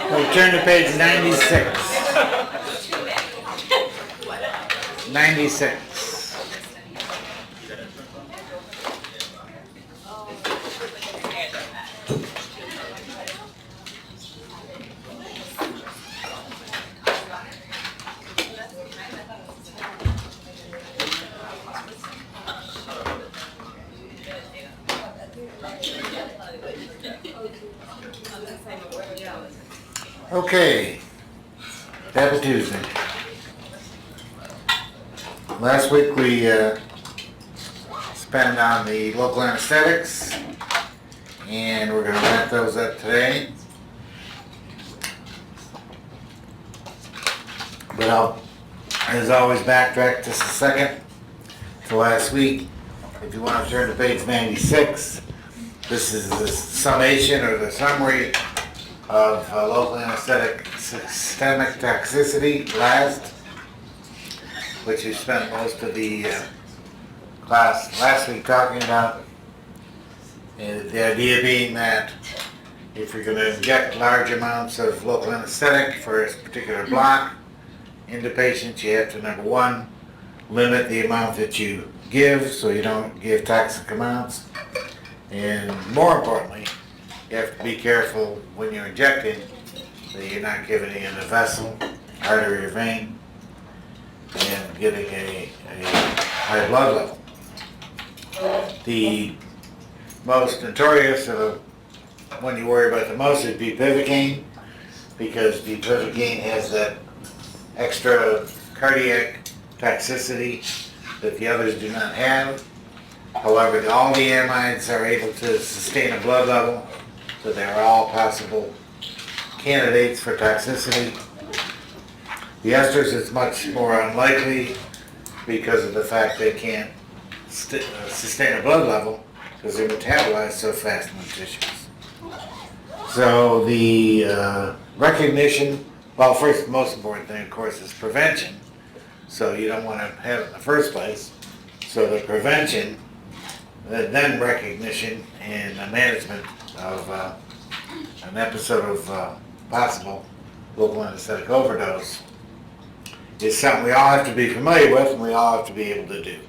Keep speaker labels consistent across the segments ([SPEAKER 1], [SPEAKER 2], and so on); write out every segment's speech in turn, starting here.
[SPEAKER 1] So turn to page 96. 96. Okay, Tablet Tuesday. Last week we spent on the local anesthetics, and we're going to wrap those up today. But I'll, as always, backtrack just a second to last week. If you want to turn to page 96, this is the summation or the summary of local anesthetic systemic toxicity last, which we spent most of the class last week talking about. And the idea being that if you're going to inject large amounts of local anesthetic for a particular block into patients, you have to, number one, limit the amount that you give so you don't give toxic amounts. And more importantly, you have to be careful when you're injecting that you're not giving it in a vessel, artery, or vein, and getting a high blood level. The most notorious one you worry about the most is bupivacaine, because bupivacaine has that extra cardiac toxicity that the others do not have. However, all the amides are able to sustain a blood level, so they're all possible candidates for toxicity. The esters is much more unlikely because of the fact they can't sustain a blood level because they're metabolized so fast in the tissues. So the recognition, well, first, the most important thing, of course, is prevention. So you don't want to have it in the first place. So the prevention, then recognition and management of an episode of possible local anesthetic overdose is something we all have to be familiar with and we all have to be able to do.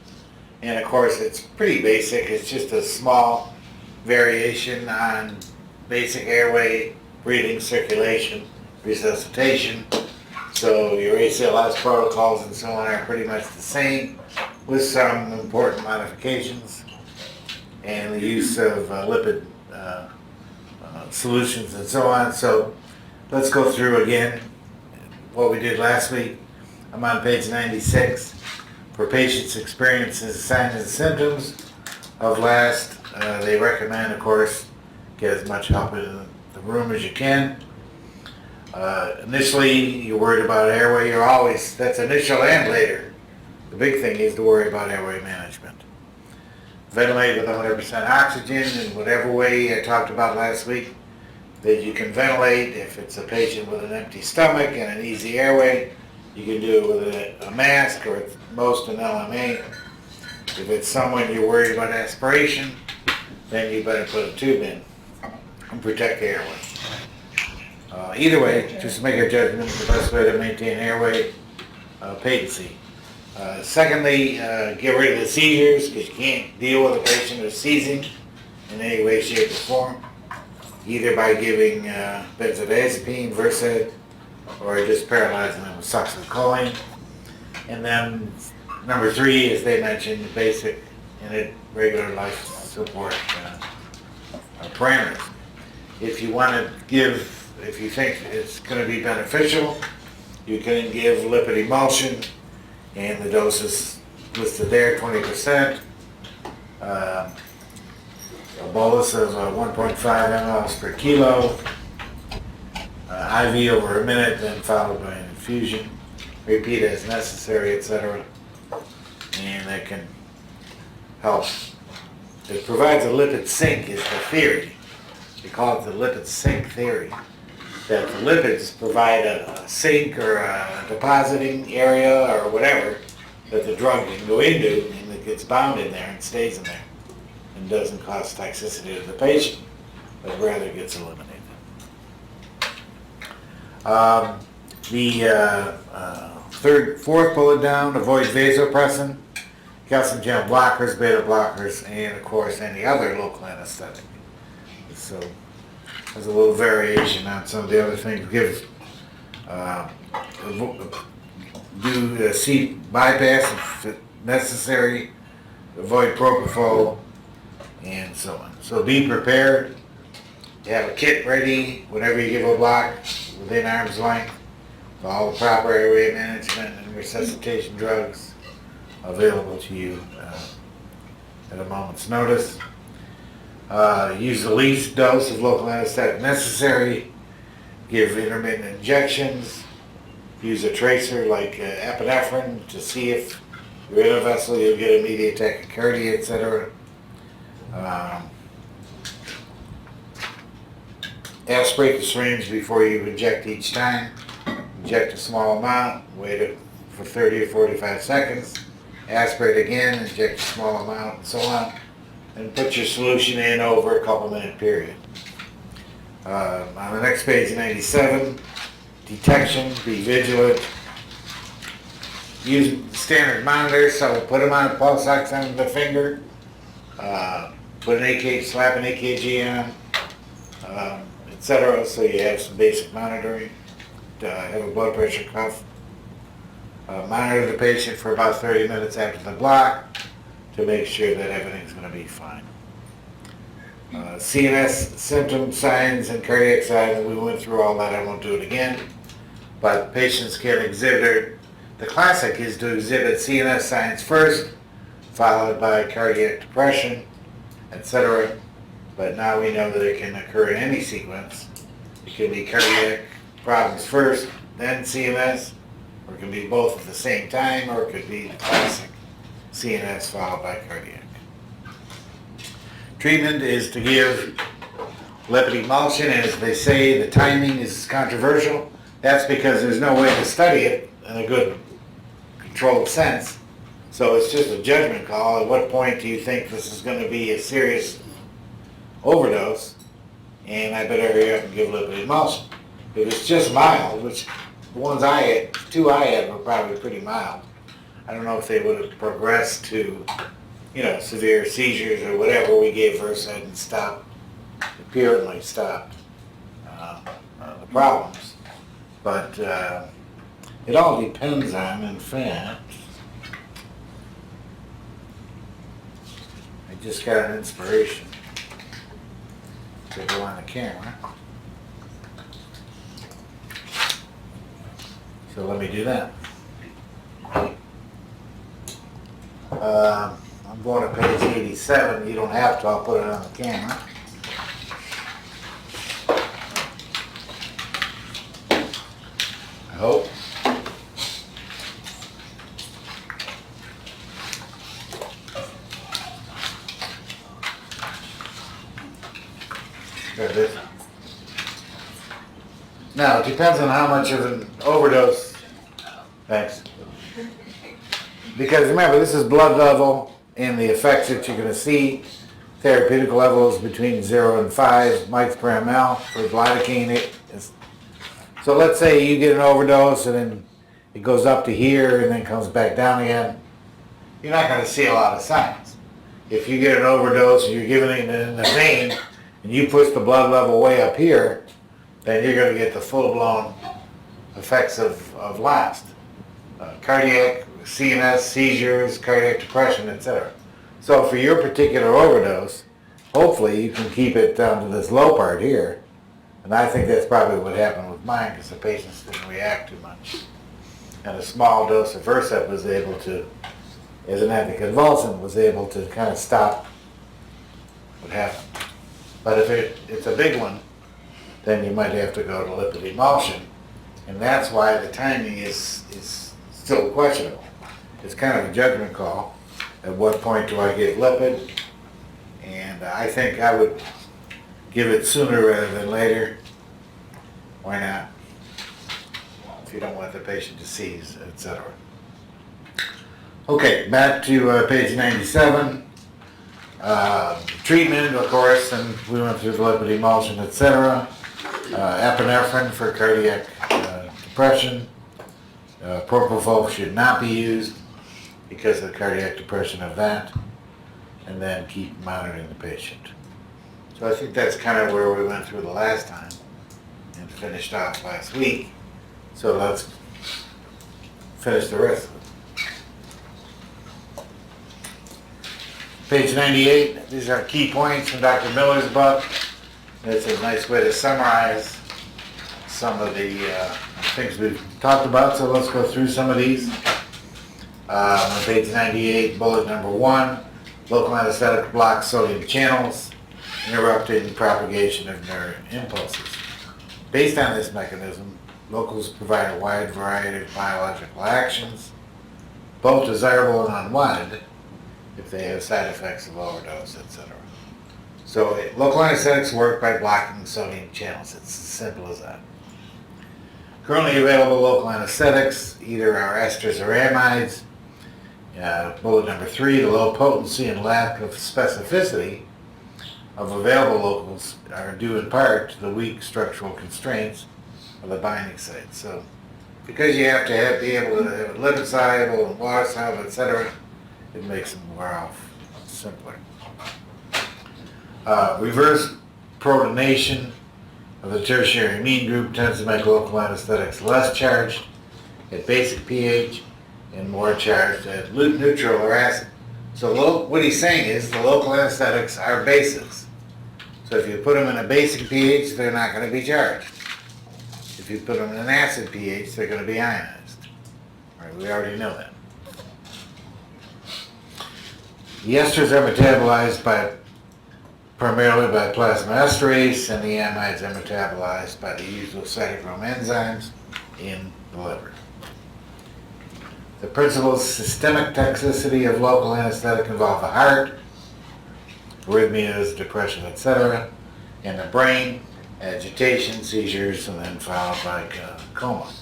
[SPEAKER 1] And of course it's pretty basic. It's just a small variation on basic airway, breathing, circulation, resuscitation. So your ACLS protocols and so on are pretty much the same with some important modifications and the use of lipid solutions and so on. So let's go through again what we did last week. I'm on page 96. For patients experiencing signs and symptoms of last, they recommend, of course, get as much help in the room as you can. Initially, you're worried about airway. You're always, that's initial and later. The big thing is to worry about airway management. Ventilate with 100% oxygen in whatever way I talked about last week that you can ventilate. If it's a patient with an empty stomach and an easy airway, you can do it with a mask or at most an LMA. If it's someone you're worried about aspiration, then you better put a tube in and protect the airway. Either way, just make a judgment the best way to maintain airway patency. Secondly, get rid of the seizures because you can't deal with a patient who's seizing in any way, shape, or form, either by giving benzodiazepine, Versed, or just paralyzing them with succinylcholine. And then number three, as they mentioned, basic and regular life support parameters. If you want to give, if you think it's going to be beneficial, you can give lipid emulsion, and the dose is listed there, 20%. A bolus of 1.5 mLs per kilo, IV over a minute, then followed by an infusion. Repeat as necessary, etc. And that can help. It provides a lipid sink is the theory. They call it the lipid sink theory. That the lipids provide a sink or a depositing area or whatever that the drug can go into, and it gets bound in there and stays in there and doesn't cause toxicity to the patient, but rather gets eliminated. Fourth bullet down, avoid vasopressin, calcium channel blockers, beta blockers, and of course any other local anesthetic. So there's a little variation on some of the other things. Do seat bypass if necessary, avoid propofol, and so on. So be prepared. You have a kit ready whenever you give a block within arm's length. All the proper airway management and resuscitation drugs available to you at a moment's notice. Use the least dose of local anesthetic necessary. Give intermittent injections. Use a tracer like epinephrine to see if you're in a vessel, you'll get immediate tachycardia, etc. Aspirate the syringe before you inject each time. Inject a small amount, wait for 30 or 45 seconds. Aspirate again, inject a small amount, and so on. And put your solution in over a couple minute period. On the next page, 97, detection, be vigilant. Use standard monitors, so put them on a pulse ox on the finger. Put an AKG, slap an AKG on, etc. So you have some basic monitoring. Have a blood pressure cuff. Monitor the patient for about 30 minutes after the block to make sure that everything's going to be fine. CNS symptom signs and cardiac signs, we went through all that, I won't do it again. But patients can exhibit, the classic is to exhibit CNS signs first, followed by cardiac depression, etc. But now we know that it can occur in any sequence. It can be cardiac problems first, then CNS, or it can be both at the same time, or it could be the classic CNS followed by cardiac. Treatment is to give lipid emulsion, and as they say, the timing is controversial. That's because there's no way to study it in a good controlled sense. So it's just a judgment call. At what point do you think this is going to be a serious overdose? And I better hurry up and give lipid emulsion. If it's just mild, which the ones I had, two I had were probably pretty mild. I don't know if they would have progressed to, severe seizures or whatever. We gave Versed and stopped, apparently stopped the problems. But it all depends on, in fact, I just got an inspiration to go on the camera. So let me do that. I'm going to page 87. You don't have to. I'll put it on the camera. I hope. There it is. Now, it depends on how much of an overdose. Thanks. Because remember, this is blood level and the effects that you're going to see. Therapeutic levels between 0 and 5 mics per ml for lidocaine. So let's say you get an overdose and then it goes up to here and then comes back down again. You're not going to see a lot of signs. If you get an overdose and you're giving it in the vein and you push the blood level way up here, then you're going to get the full-blown effects of last. Cardiac, CNS, seizures, cardiac depression, etc. So for your particular overdose, hopefully you can keep it down to this low part here. And I think that's probably what happened with mine because the patients didn't react too much. And a small dose of Versed was able to, as an anticonvulsant, was able to kind of stop what happened. But if it's a big one, then you might have to go to lipid emulsion. And that's why the timing is still questionable. It's kind of a judgment call. At what point do I give lipid? And I think I would give it sooner rather than later. Why not? If you don't want the patient to seize, etc. Okay, back to page 97. Treatment, of course, and we went through the lipid emulsion, etc. Epinephrine for cardiac depression. Propofol should not be used because of the cardiac depression of that, and then keep monitoring the patient. So I think that's kind of where we went through the last time and finished off last week. So let's finish the rest of it. Page 98, these are key points from Dr. Miller's book. It's a nice way to summarize some of the things we've talked about, so let's go through some of these. On page 98, bullet number 1, local anesthetic blocks sodium channels, interrupting propagation of nerve impulses. Based on this mechanism, locals provide a wide variety of biological actions, both desirable and unwanted, if they have side effects of overdose, etc. So local anesthetics work by blocking sodium channels. It's as simple as that. Currently available local anesthetics either are esters or amides. Bullet number 3, the low potency and lack of specificity of available locals are due in part to the weak structural constraints of the binding site. So because you have to be able to have it lipid soluble and water soluble, etc., it makes them wear off simpler. Reverse protonation of the tertiary amine group tends to make local anesthetics less charged at basic pH and more charged at neutral or acid. So what he's saying is the local anesthetics are bases. So if you put them in a basic pH, they're not going to be charged. If you put them in an acid pH, they're going to be ionized. Right, we already know that. The esters are metabolized primarily by plasma esterase, and the amides are metabolized by the usual cytochrome enzymes in the liver. The principal systemic toxicity of local anesthetic involve the heart, arrhythmias, depression, etc., and the brain, agitation, seizures, and then followed by coma.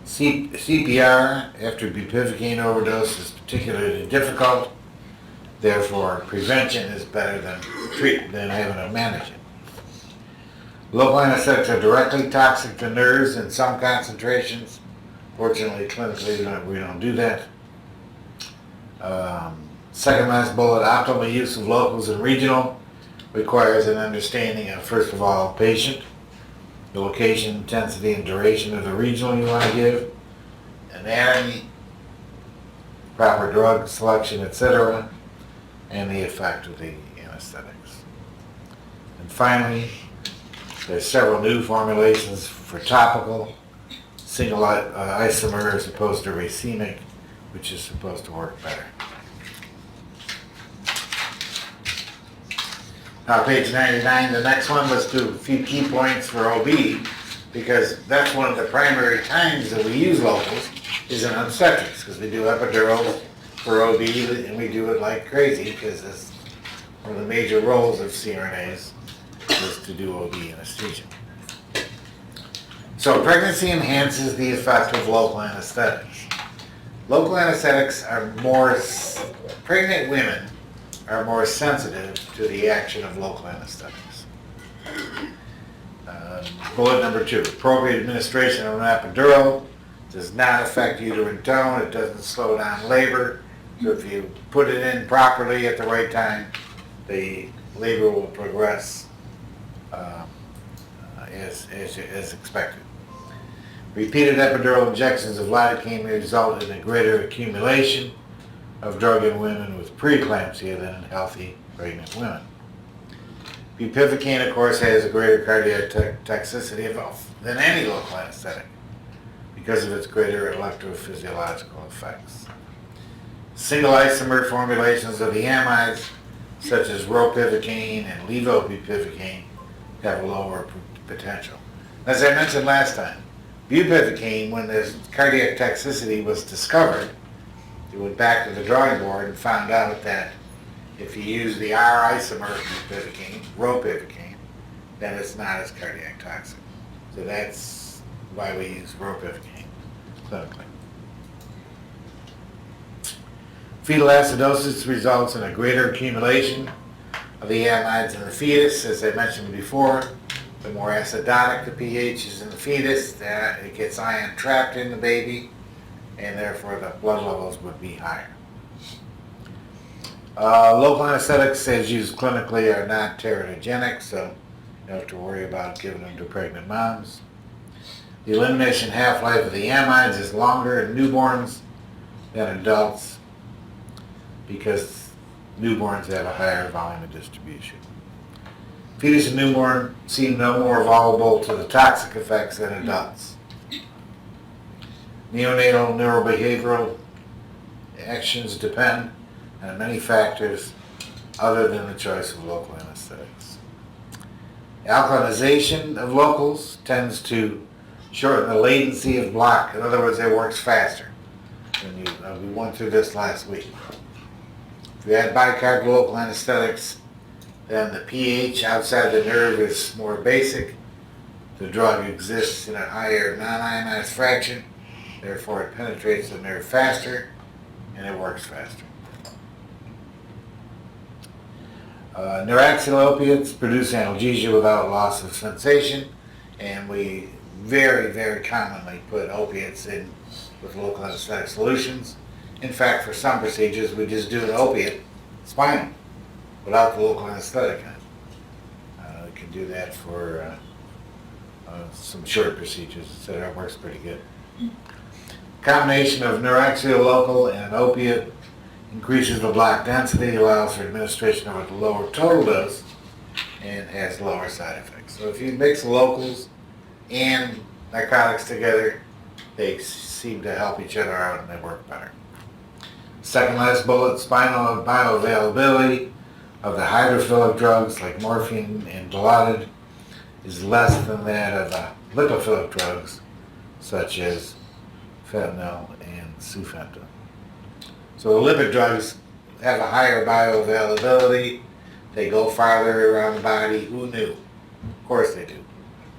[SPEAKER 1] CPR after bupivacaine overdose is particularly difficult. Therefore, prevention is better than having to manage it. Local anesthetics are directly toxic to nerves in some concentrations. Fortunately, clinically, we don't do that. Second last bullet, optimal use of locals and regional requires an understanding of, first of all, patient, the location, intensity, and duration of the regional you want to give, anatomy, proper drug selection, etc., and the effect of the anesthetics. And finally, there's several new formulations for topical, single isomer as opposed to racemic, which is supposed to work better. Now, page 99, the next one, let's do a few key points for OB, because that's one of the primary times that we use locals is in obstetrics, because we do epidurals for OB, and we do it like crazy, because it's one of the major roles of CRNAs is to do OB anesthesia. So pregnancy enhances the effect of local anesthetics. Local anesthetics are pregnant women are more sensitive to the action of local anesthetics. Bullet number 2, appropriate administration of an epidural does not affect uterine tone, it doesn't slow down labor, so if you put it in properly at the right time, the labor will progress as expected. Repeated epidural injections of lidocaine may result in a greater accumulation of drug in women with preeclampsia than in healthy pregnant women. Bupivacaine, of course, has a greater cardiac toxicity than any local anesthetic because of its greater electrophysiological effects. Single isomer formulations of the amides, such as ropivacaine and levobupivacaine, have a lower potential. As I mentioned last time, bupivacaine, when this cardiac toxicity was discovered, they went back to the drawing board and found out that if you use the R isomer of bupivacaine, ropivacaine, then it's not as cardiac toxic. So that's why we use ropivacaine clinically. Fetal acidosis results in a greater accumulation of the amides in the fetus, as I mentioned before, The more acidotic the pH is in the fetus, it gets ion trapped in the baby, and therefore the blood levels would be higher. Local anesthetics, as used clinically, are not teratogenic, so you don't have to worry about giving them to pregnant moms. The elimination half-life of the amides is longer in newborns than adults because newborns have a higher volume of distribution. Fetus and newborn seem no more vulnerable to the toxic effects than adults. Neonatal neurobehavioral actions depend on many factors other than the choice of local anesthetics. Alkalinization of locals tends to shorten the latency of block. In other words, it works faster. We went through this last week. If you add bicarb to local anesthetics, then the pH outside the nerve is more basic. The drug exists in a higher non-ionized fraction, therefore it penetrates the nerve faster and it works faster. Neuraxial opiates produce analgesia without loss of sensation, and we very, very commonly put opiates in with local anesthetic solutions. In fact, for some procedures, we just do an opiate spinal without the local anesthetic in it. We can do that for some short procedures, etc. It works pretty good. Combination of neuraxial local and opiate increases the block density, allows for administration of a lower total dose, and has lower side effects. So if you mix locals and narcotics together, they seem to help each other out and they work better. Second last bullet, spinal bioavailability of the hydrophilic drugs like morphine and Dilaudid is less than that of the lipophilic drugs such as fentanyl and sufentanil. So the lipid drugs have a higher bioavailability. They go farther around the body. Who knew? Of course they do.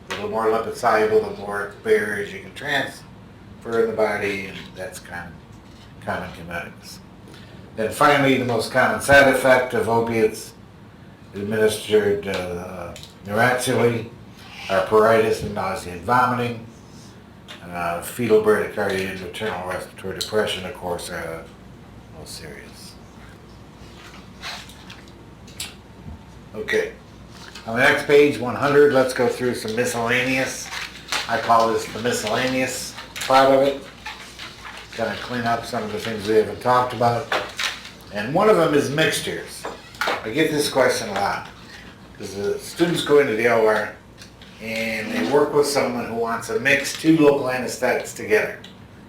[SPEAKER 1] The little more lipid soluble, the more barriers you can transfer in the body, and that's kind of common kinetics. Then finally, the most common side effect of opiates administered neuraxially are pruritus and nausea and vomiting. Fetal bradycardia and maternal respiratory depression, of course, are the most serious. Okay, on the next page, 100, let's go through some miscellaneous. I call this the miscellaneous part of it. Kind of clean up some of the things we haven't talked about. And one of them is mixtures. I get this question a lot. Because the students go into the OR and they work with someone who wants to mix two local anesthetics together.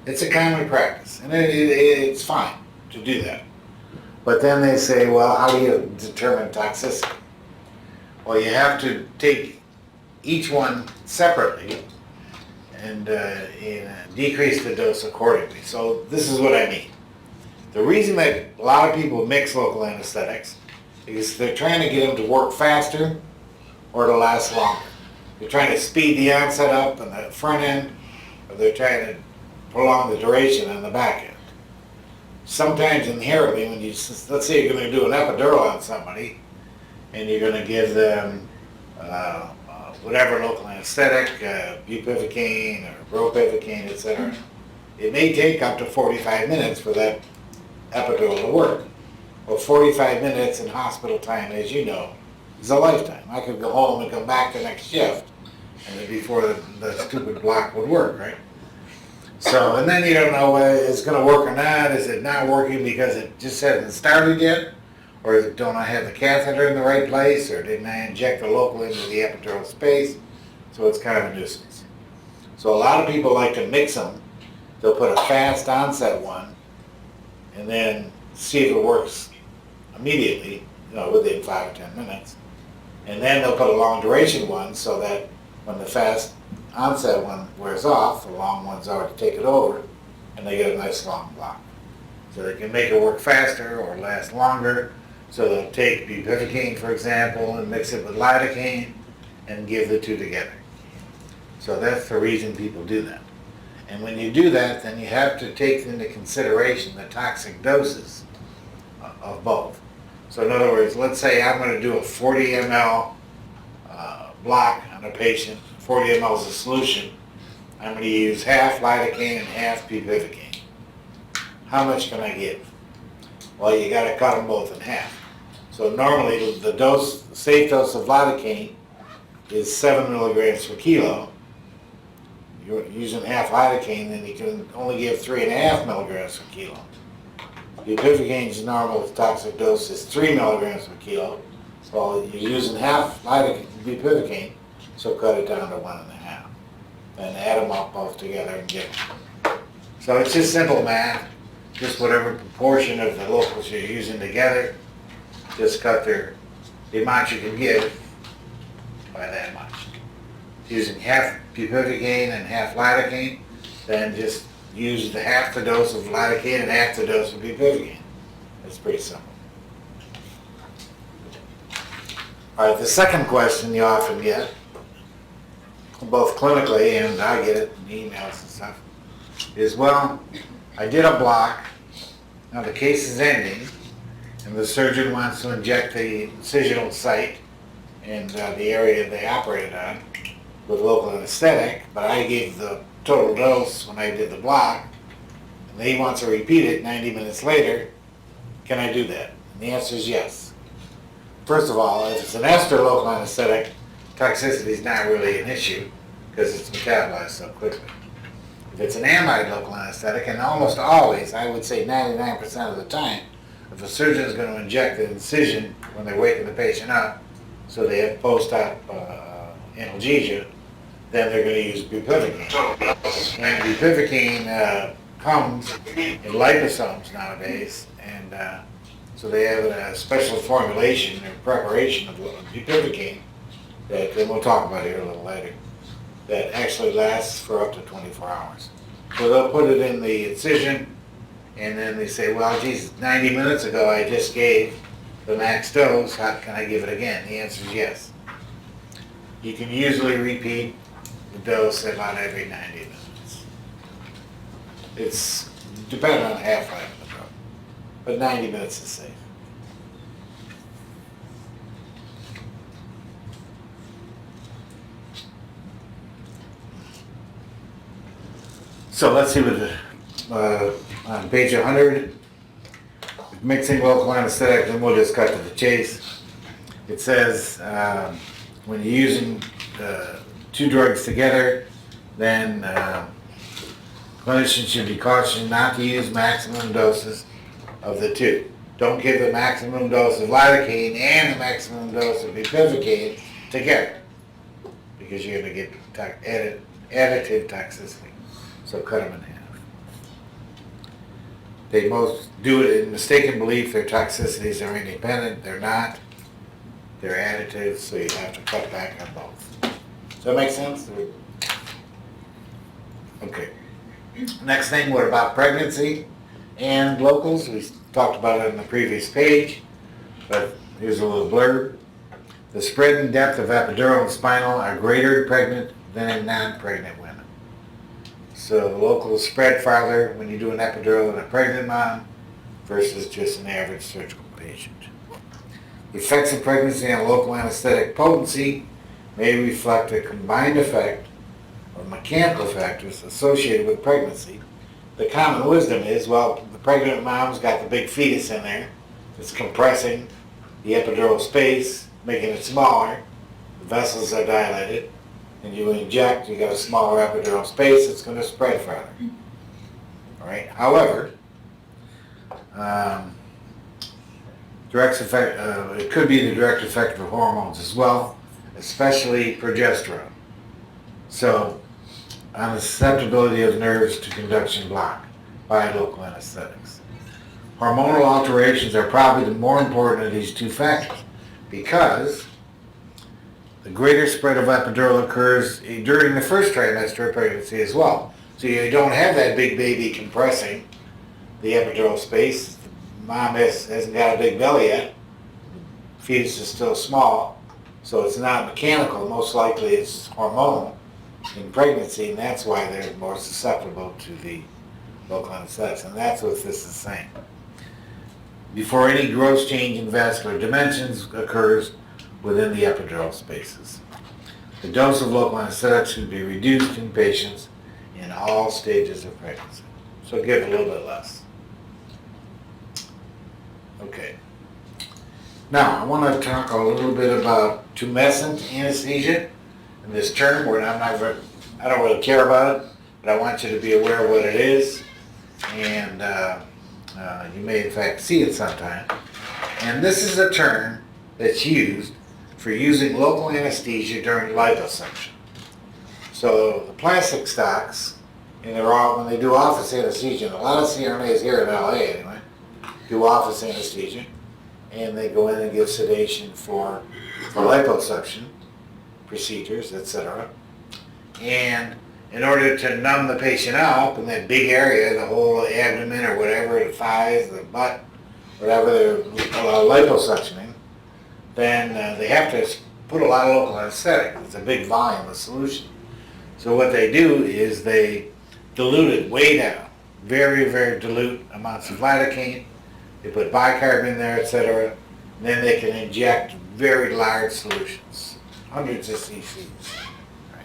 [SPEAKER 1] It's a common practice, and it's fine to do that. But then they say, well, how do you determine toxicity? Well, you have to take each one separately and decrease the dose accordingly. So this is what I mean. The reason that a lot of people mix local anesthetics is they're trying to get them to work faster or to last longer. They're trying to speed the onset up on the front end, or they're trying to prolong the duration on the back end. Sometimes inherently, when you, let's say you're going to do an epidural on somebody, and you're going to give them whatever local anesthetic, bupivacaine or ropivacaine, etc. It may take up to 45 minutes for that epidural to work. Well, 45 minutes in hospital time, as you know, is a lifetime. I could go home and come back the next shift, and then before the stupid block would work, right? So, and then you don't know whether it's going to work or not. Is it not working because it just hasn't started yet? Or don't I have the catheter in the right place? Or didn't I inject the local into the epidural space? So it's kind of a nuisance. So a lot of people like to mix them. They'll put a fast onset one and then see if it works immediately, within 5 or 10 minutes. And then they'll put a long duration one so that when the fast onset one wears off, the long one's already taken over, and they get a nice long block. So they can make it work faster or last longer. So they'll take bupivacaine, for example, and mix it with lidocaine and give the two together. So that's the reason people do that. And when you do that, then you have to take into consideration the toxic doses of both. So in other words, let's say I'm going to do a 40 ml block on a patient, 40 mLs of solution, I'm going to use half lidocaine and half bupivacaine. How much can I give? Well, you got to cut them both in half. So normally the safe dose of lidocaine is 7 milligrams per kilo. You're using half lidocaine, then you can only give 3.5 milligrams per kilo. Bupivacaine's normal toxic dose is 3 milligrams per kilo. Well, you're using half bupivacaine, so cut it down to 1.5. And add them up both together and get them. So it's just simple math. Just whatever proportion of the locals you're using together, just cut the amount you can give by that much. Using half bupivacaine and half lidocaine, then just use half the dose of lidocaine and half the dose of bupivacaine. It's pretty simple. All right, the second question you often get, both clinically and I get it in emails and stuff, is, well, I did a block, now the case is ending, and the surgeon wants to inject the incisional site and the area they operated on with local anesthetic, but I gave the total dose when I did the block, and he wants to repeat it 90 minutes later. Can I do that? And the answer is yes. First of all, if it's an ester local anesthetic, toxicity is not really an issue because it's metabolized so quickly. If it's an amide local anesthetic, and almost always, I would say 99% of the time, if a surgeon is going to inject the incision when they're waking the patient up, so they have post-op analgesia, then they're going to use bupivacaine. And bupivacaine comes in liposomes nowadays, and so they have a special formulation or preparation of bupivacaine that we'll talk about here a little later, that actually lasts for up to 24 hours. So they'll put it in the incision, and then they say, well, geez, 90 minutes ago I just gave the max dose, how can I give it again? The answer is yes. You can usually repeat the dose about every 90 minutes. It's depending on the half-life of the drug, but 90 minutes is safe. So let's see what on page 100, mixing local anesthetic, and we'll just cut to the chase. It says when you're using two drugs together, then clinicians should be cautioned not to use maximum doses of the two. Don't give the maximum dose of lidocaine and the maximum dose of bupivacaine together, because you're going to get additive toxicity. So cut them in half. They most do it in mistaken belief their toxicities are independent. They're not. They're additive, so you have to cut back on both. Does that make sense? Okay. Next thing, what about pregnancy and locals? We talked about it on the previous page, but here's a little blurb. The spread and depth of epidural and spinal are greater in pregnant than in non-pregnant women. So the local is spread farther when you do an epidural in a pregnant mom versus just an average surgical patient. The effects of pregnancy on local anesthetic potency may reflect a combined effect of mechanical factors associated with pregnancy. The common wisdom is, well, the pregnant mom's got the big fetus in there. It's compressing the epidural space, making it smaller. The vessels are dilated. And you inject, you got a smaller epidural space, it's going to spread further. All right. However, direct effect, it could be the direct effect of hormones as well, especially progesterone. So, on the susceptibility of nerves to conduction block by local anesthetics. Hormonal alterations are probably the more important of these two factors, because the greater spread of epidural occurs during the first trimester of pregnancy as well. So you don't have that big baby compressing the epidural space. The mom hasn't got a big belly yet. The fetus is still small, so it's not mechanical. Most likely it's hormonal in pregnancy, and that's why they're more susceptible to the local anesthetics. And that's what this is saying. Before any gross change in vascular dimensions occurs within the epidural spaces. The dose of local anesthetics should be reduced in patients in all stages of pregnancy. So give a little bit less. Okay. Now, I want to talk a little bit about tumescent anesthesia. And this term, I don't really care about it, but I want you to be aware of what it is. And you may, in fact, see it sometime. And this is a term that's used for using local anesthesia during liposuction. So the plastic stocks, and when they do office anesthesia, and a lot of CRNAs here in LA anyway, do office anesthesia, and they go in and give sedation for liposuction procedures, etc. And in order to numb the patient out in that big area, the whole abdomen or whatever, the thighs, the butt, whatever they're liposuctioning, then they have to put a lot of local anesthetic. It's a big volume of solution. So what they do is they dilute it way down, very, very dilute amounts of lidocaine. They put bicarb in there, etc. And then they can inject very large solutions, hundreds of cc's. Right.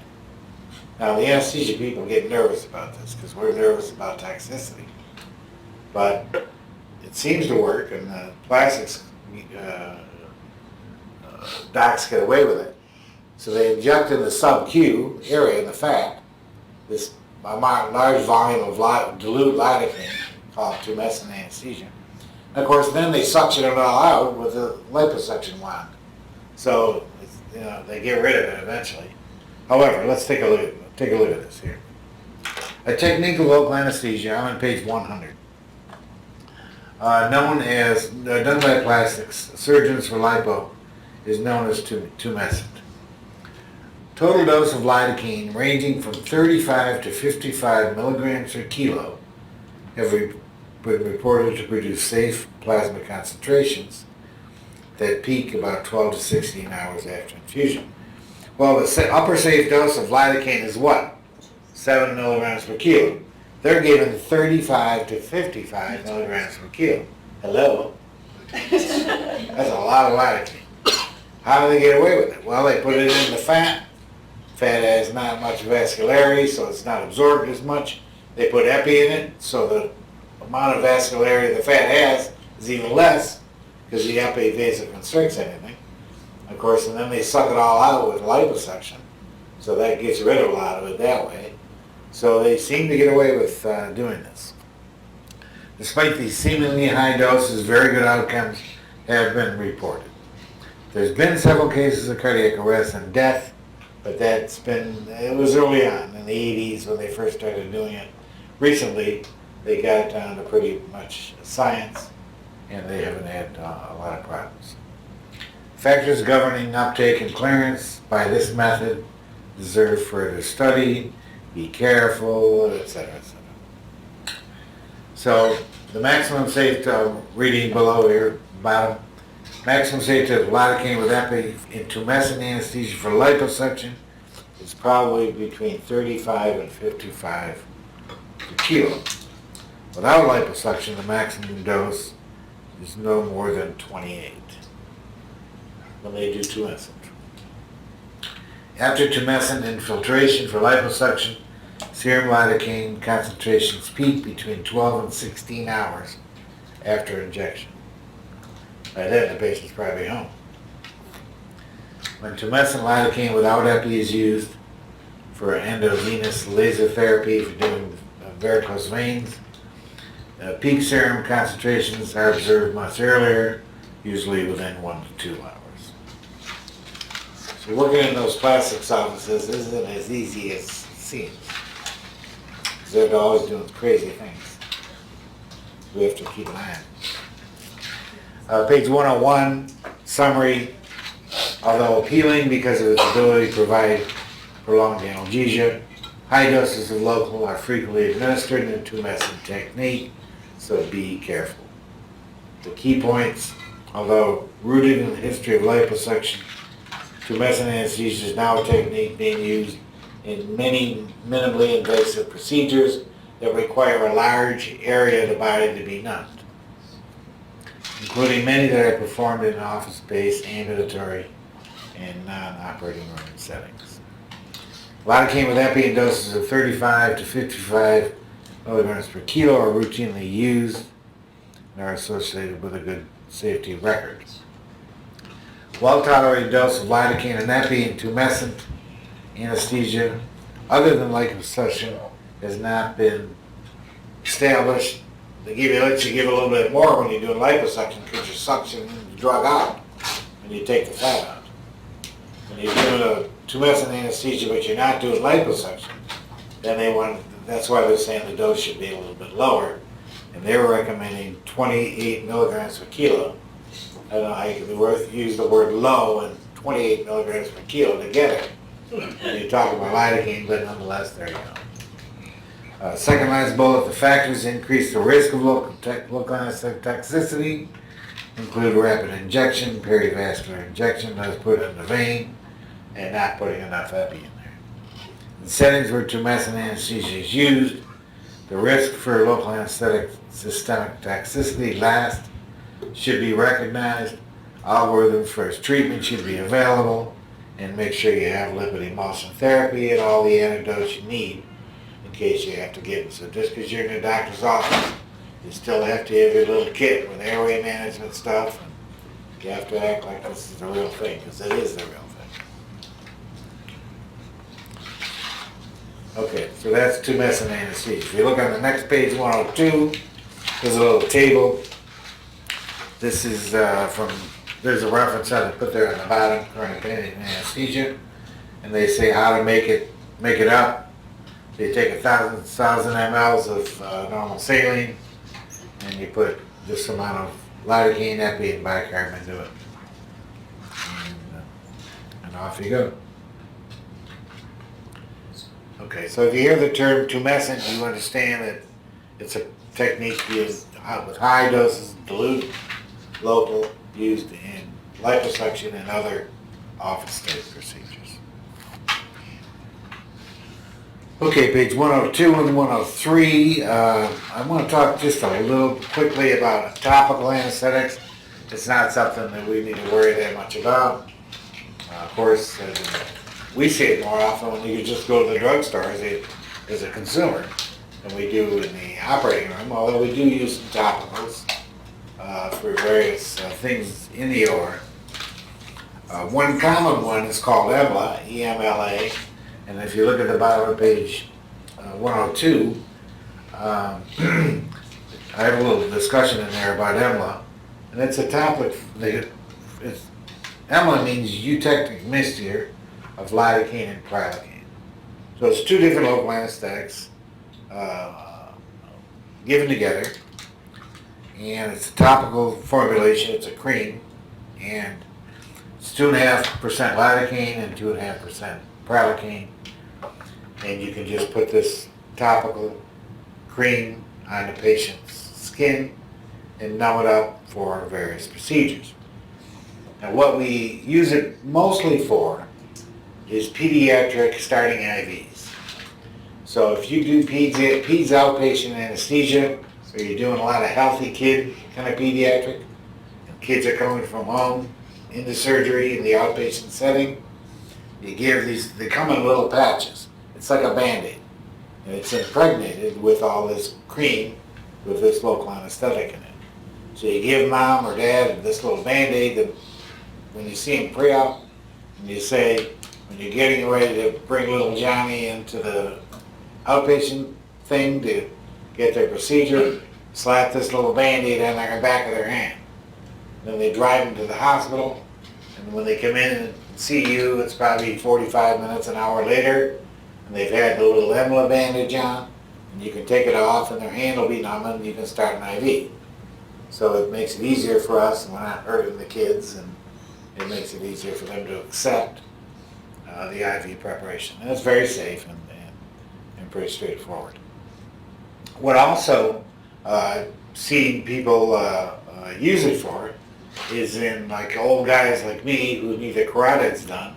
[SPEAKER 1] Now the anesthesia people get nervous about this because we're nervous about toxicity. But it seems to work, and the plastics docs get away with it. So they inject in the sub-Q area in the fat this large volume of dilute lidocaine called tumescent anesthesia. And of course, then they suction it all out with a liposuction wand. So they get rid of it eventually. However, let's take a look at this here. A technique of local anesthesia. I'm on page 100. Done by plastics surgeons for lipo, is known as tumescent. Total dose of lidocaine ranging from 35 to 55 milligrams per kilo have been reported to produce safe plasma concentrations that peak about 12 to 16 hours after infusion. Well, the upper safe dose of lidocaine is what? 7 milligrams per kilo. They're given 35 to 55 milligrams per kilo. Hello? That's a lot of lidocaine. How do they get away with it? Well, they put it in the fat. Fat has not much vascularity, so it's not absorbed as much. They put epi in it, so the amount of vascularity the fat has is even less because the epi vasoconstricts anything. Of course, and then they suck it all out with liposuction, so that gets rid of a lot of it that way. So they seem to get away with doing this. Despite these seemingly high doses, very good outcomes have been reported. There's been several cases of cardiac arrest and death, but it was early on in the 80s when they first started doing it. Recently, they got it down to pretty much science, and they haven't had a lot of problems. Factors governing uptake and clearance by this method deserve further study. Be careful, etc., etc. So the maximum safe reading below here, bottom. Maximum safe dose of lidocaine with epi in tumescent anesthesia for liposuction is probably between 35 and 55 per kilo. Without liposuction, the maximum dose is no more than 28 when they do tumescent. After tumescent infiltration for liposuction, serum lidocaine concentrations peak between 12 and 16 hours after injection. By then, the patient's probably home. When tumescent lidocaine without epi is used for endovenous laser therapy for doing varicose veins, peak serum concentrations are observed much earlier, usually within 1 to 2 hours. So working in those plastics offices isn't as easy as it seems. They're always doing crazy things. We have to keep an eye on it. Page 101, summary. Although appealing because of its ability to provide prolonged analgesia, high doses of local are frequently administered in a tumescent technique, so be careful. The key points, although rooted in the history of liposuction, tumescent anesthesia is now a technique being used in many minimally invasive procedures that require a large area of the body to be numbed, including many that are performed in office-based, ambulatory, and non-operating room settings. Lidocaine with epi doses of 35 to 55 milligrams per kilo are routinely used and are associated with a good safety record. Well-tolerated dose of lidocaine and epi and tumescent anesthesia other than liposuction has not been established. Let you give a little bit more when you're doing liposuction because you're suctioning the drug out and you take the fat out. When you're doing a tumescent anesthesia but you're not doing liposuction, then that's why they're saying the dose should be a little bit lower. And they were recommending 28 milligrams per kilo. I don't know how you can use the word low and 28 milligrams per kilo together when you talk about lidocaine, but nonetheless, there you go. Second last bullet, the factors increase the risk of local anesthetic toxicity include rapid injection, perivascular injection, that's put in the vein, and not putting enough epi in there. In settings where tumescent anesthesia is used, the risk for local anesthetic systemic toxicity last should be recognized. Algorithms for its treatment should be available, and make sure you have lipid emulsion therapy and all the antidotes you need in case you have to give them. So just because you're in a doctor's office, you still have to have your little kit with airway management stuff, and you have to act like this is the real thing, because it is the real thing. Okay, so that's tumescent anesthesia. If you look on the next page, 102, there's a little table. This is there's a reference I put there on the bottom, chronic pain anesthesia, and they say how to make it up. They take 1,000 mLs of normal saline, and you put this amount of lidocaine, epi, and bicarb into it, and off you go. Okay, so if you hear the term tumescent, you understand that it's a technique used with high doses, dilute, local, used in liposuction and other office-based procedures. Okay, page 102 and 103. I want to talk just a little quickly about topical anesthetics. It's not something that we need to worry that much about. Of course, we see it more often when you just go to the drugstore as a consumer than we do in the operating room, although we do use some topicals for various things in the OR. One common one is called EMLA, E-M-L-A, and if you look at the bottom of page 102, I have a little discussion in there about EMLA, and it's a topic. EMLA means eutectic mixture of lidocaine and prilocaine. So it's two different local anesthetics given together, and it's a topical formulation. It's a cream, and it's 2.5% lidocaine and 2.5% prilocaine, and you can just put this topical cream on the patient's skin and numb it up for various procedures. Now, what we use it mostly for is pediatric starting IVs. So if you do peds outpatient anesthesia, or you're doing a lot of healthy kid kind of pediatric, and kids are coming from home into surgery in the outpatient setting, you give these, they come in little patches. It's like a Band-Aid. And it's impregnated with all this cream with this local anesthetic in it. So you give mom or dad this little Band-Aid that when you see them pre-op, and you say, when you're getting ready to bring little Johnny into the outpatient thing to get their procedure, slap this little Band-Aid on the back of their hand. Then they drive them to the hospital, and when they come in and see you, it's probably 45 minutes, an hour later, and they've had the little EMLA bandage on, and you can take it off, and their hand will be numb, and you can start an IV. So it makes it easier for us, and we're not hurting the kids, and it makes it easier for them to accept the IV preparation. And it's very safe and pretty straightforward. What also seen people use it for is in like old guys like me who need their carotids done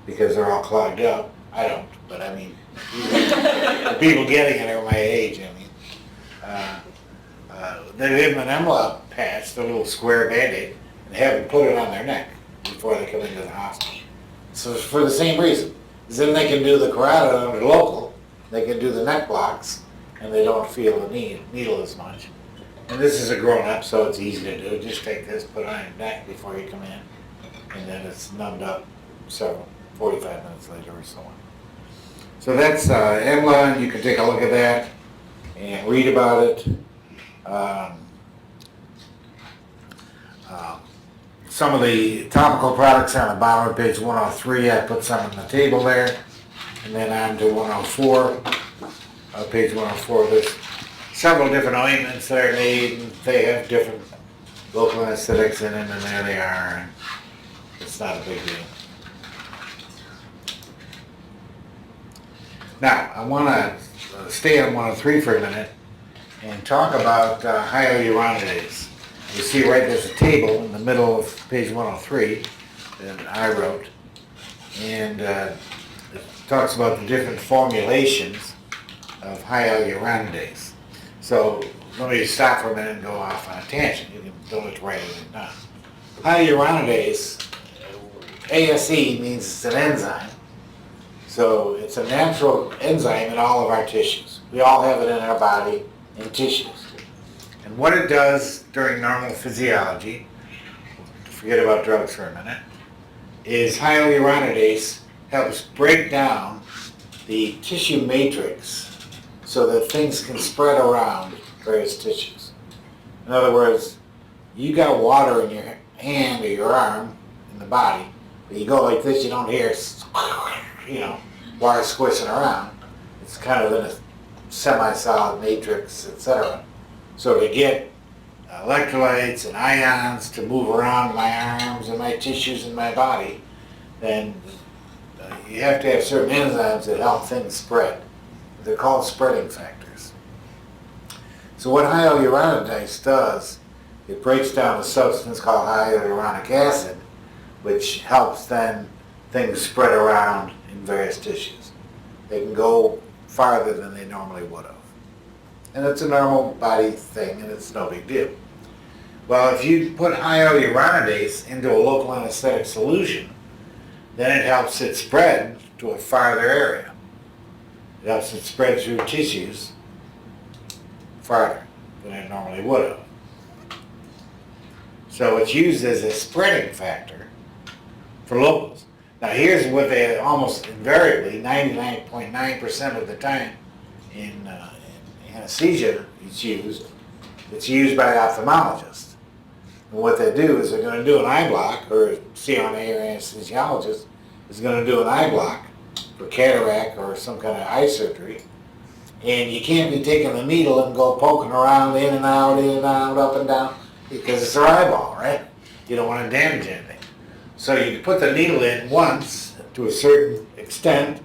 [SPEAKER 1] because they're all clogged up. I don't, but I mean, the people getting it are my age. I mean, they give them an EMLA patch, the little square Band-Aid, and have them put it on their neck before they come into the hospital. So it's for the same reason. Because then they can do the carotid under local, they can do the neck blocks, and they don't feel the needle as much. And this is a grown-up, so it's easy to do. Just take this, put it on your neck before you come in, and then it's numbed up 45 minutes later or so on. So that's EMLA, and you can take a look at that and read about it. Some of the topical products are on the bottom of page 103. I put some on the table there. And then on to 104, page 104. There's several different ointments that are made, and they have different local anesthetics in them, and there they are. And it's not a big deal. Now, I want to stay on 103 for a minute and talk about hyaluronidase. You see right there's a table in the middle of page 103 that I wrote, and it talks about the different formulations of hyaluronidase. So let me stop for a minute and go off on a tangent. You don't have to write it down. Hyaluronidase, ASE means it's an enzyme. So it's a natural enzyme in all of our tissues. We all have it in our body in tissues. And what it does during normal physiology, forget about drugs for a minute, is hyaluronidase helps break down the tissue matrix so that things can spread around various tissues. In other words, you got water in your hand or your arm in the body, but you go like this, you don't hear, water squishing around. It's kind of in a semi-solid matrix, etc. So to get electrolytes and ions to move around my arms and my tissues in my body, then you have to have certain enzymes that help things spread. They're called spreading factors. So what hyaluronidase does, it breaks down a substance called hyaluronic acid, which helps then things spread around in various tissues. They can go farther than they normally would have. And it's a normal body thing, and it's no big deal. Well, if you put hyaluronidase into a local anesthetic solution, then it helps it spread to a farther area. It helps it spread through tissues farther than it normally would have. So it's used as a spreading factor for locals. Now here's what they almost invariably, 99.9% of the time in anesthesia it's used by the ophthalmologist. And what they do is they're going to do an eye block, or a CRNA or anesthesiologist is going to do an eye block for cataract or some kind of eye surgery. And you can't be taking the needle and go poking around in and out, up and down, because it's their eyeball, right? You don't want to damage anything. So you put the needle in once to a certain extent,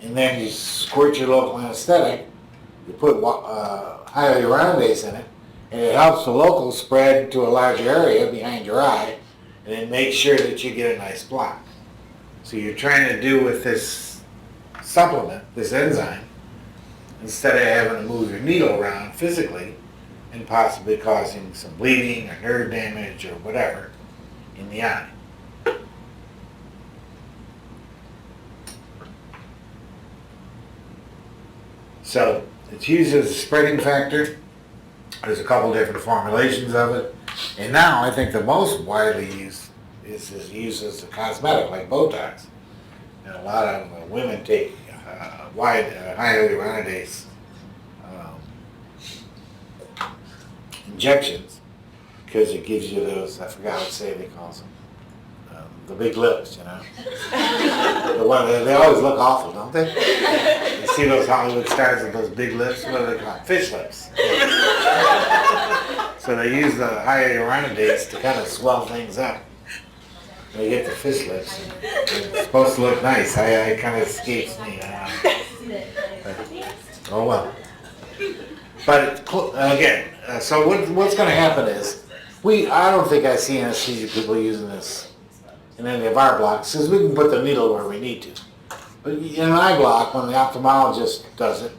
[SPEAKER 1] and then you squirt your local anesthetic. You put hyaluronidase in it, and it helps the local spread to a larger area behind your eye, and it makes sure that you get a nice block. So you're trying to do with this supplement, this enzyme, instead of having to move your needle around physically and possibly causing some bleeding or nerve damage or whatever in the eye. So it's used as a spreading factor. There's a couple different formulations of it. And now I think the most widely used is used as a cosmetic, like Botox. And a lot of women take hyaluronidase injections because it gives you those, I forgot what they call them, the big lips, they always look awful, don't they? You see those Hollywood stars with those big lips, what do they call them? Fish lips. So they use the hyaluronidase to kind of swell things up. They get the fish lips. It's supposed to look nice. It kind of escapes me. Oh well. But again, so what's going to happen is, I don't think I see anesthesia people using this in any of our blocks, because we can put the needle where we need to. But in an eye block, when the ophthalmologist does it,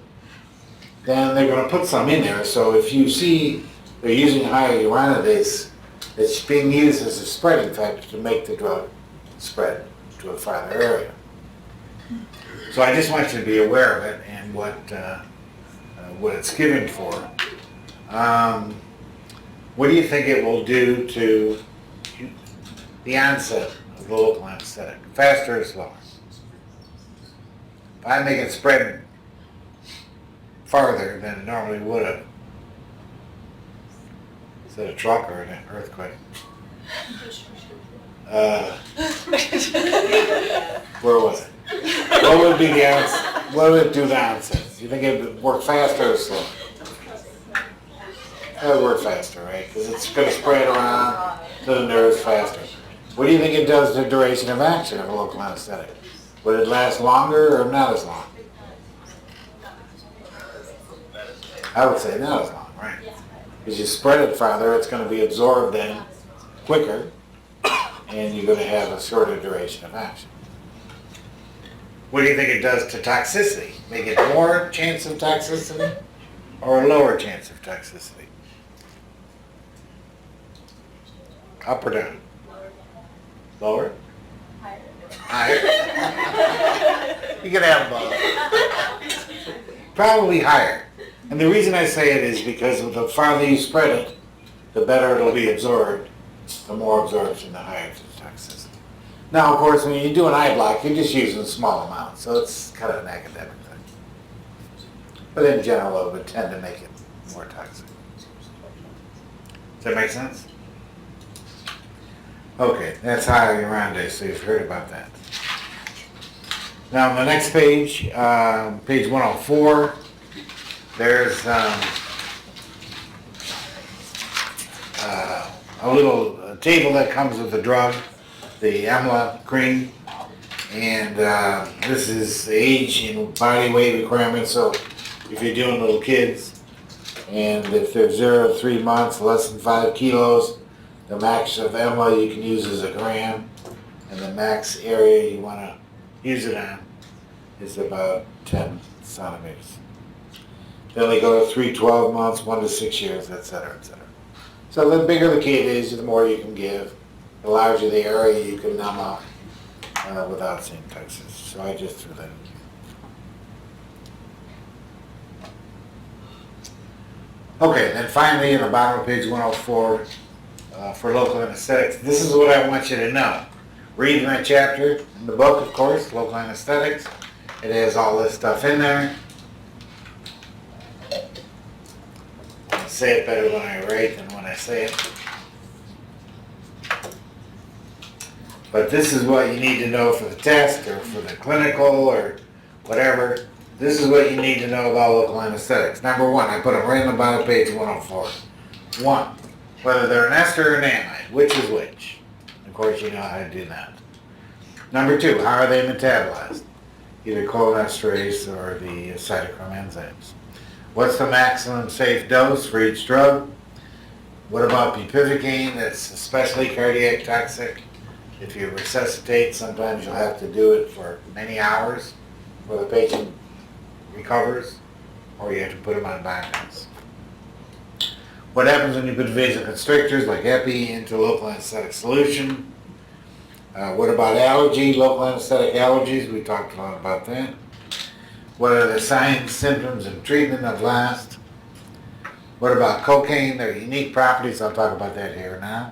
[SPEAKER 1] then they're going to put some in there. So if you see they're using hyaluronidase, it's being used as a spreading factor to make the drug spread to a farther area. So I just want you to be aware of it and what it's given for. What do you think it will do to the onset of the local anesthetic? Faster or slower? If I make it spread farther than it normally would have, is that a truck or an earthquake? Where was it? What would be the onset? What would it do to onset? Do you think it would work faster or slower? It would work faster, right? Because it's going to spread around to the nerves faster. What do you think it does to the duration of action of a local anesthetic? Would it last longer or not as long? I would say not as long, right? Because you spread it farther, it's going to be absorbed then quicker, and you're going to have a shorter duration of action. What do you think it does to toxicity? Make it more chance of toxicity or a lower chance of toxicity? Up or down? Lower? Higher. You can have both. Probably higher. And the reason I say it is because the farther you spread it, the better it'll be absorbed. The more absorption, the higher the toxicity. Now, of course, when you do an eye block, you're just using small amounts, so it's kind of an academic thing. But in general, it would tend to make it more toxic. Does that make sense? Okay, that's Hyaluronic, so you've heard about that. Now, on the next page, page 104, there's a little table that comes with the drug, the EMLA cream, and this is age and body weight requirements. So if you're doing little kids, and if they're 0 to 3 months, less than 5 kilos, the max of EMLA you can use is 1 gram, and the max area you want to use it on is about 10 centimeters. Then they go to 3 to 12 months, 1 to 6 years, etc., etc. So the bigger the kid is, the more you can give. The larger the area you can numb out without seeing toxicity. So I just threw that in. Okay, then finally in the bottom of page 104, for local anesthetics, this is what I want you to know. Read my chapter in the book, of course, local anesthetics. It has all this stuff in there. I say it better when I write than when I say it. But this is what you need to know for the test or for the clinical or whatever. This is what you need to know about local anesthetics. Number 1, I put them right on the bottom of page 104. 1, whether they're an ester or an amide, which is which. Of course, you know how to do that. Number 2, how are they metabolized? Either cholinesterase or the cytochrome enzymes. What's the maximum safe dose for each drug? What about bupivacaine? That's especially cardiac toxic. If you resuscitate, sometimes you'll have to do it for many hours before the patient recovers, or you have to put them on bypass. What happens when you put vasoconstrictors like epi into local anesthetic solution? What about allergy, local anesthetic allergies? We talked a lot about that. What are the signs, symptoms, and treatment of LAST? What about cocaine? Their unique properties. I'll talk about that here now.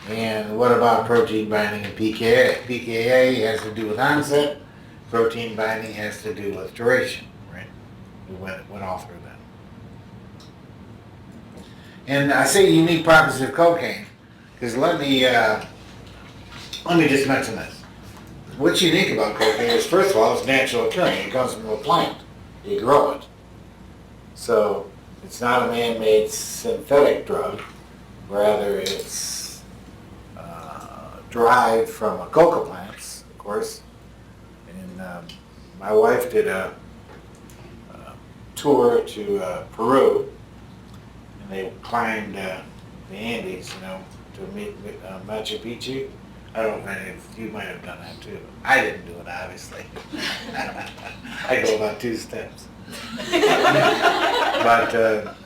[SPEAKER 1] And what about protein binding and pKa? pKa has to do with onset. Protein binding has to do with duration, right? We went all through that. And I say unique properties of cocaine because let me just mention this. What's unique about cocaine is, first of all, it's natural occurring. It comes from a plant. You grow it. So it's not a man-made synthetic drug. Rather, it's derived from coca plants, of course. And my wife did a tour to Peru, and they climbed the Andes, to meet Machu Picchu. I don't know if any of you might have done that too. I didn't do it, obviously. I go about 2 steps. But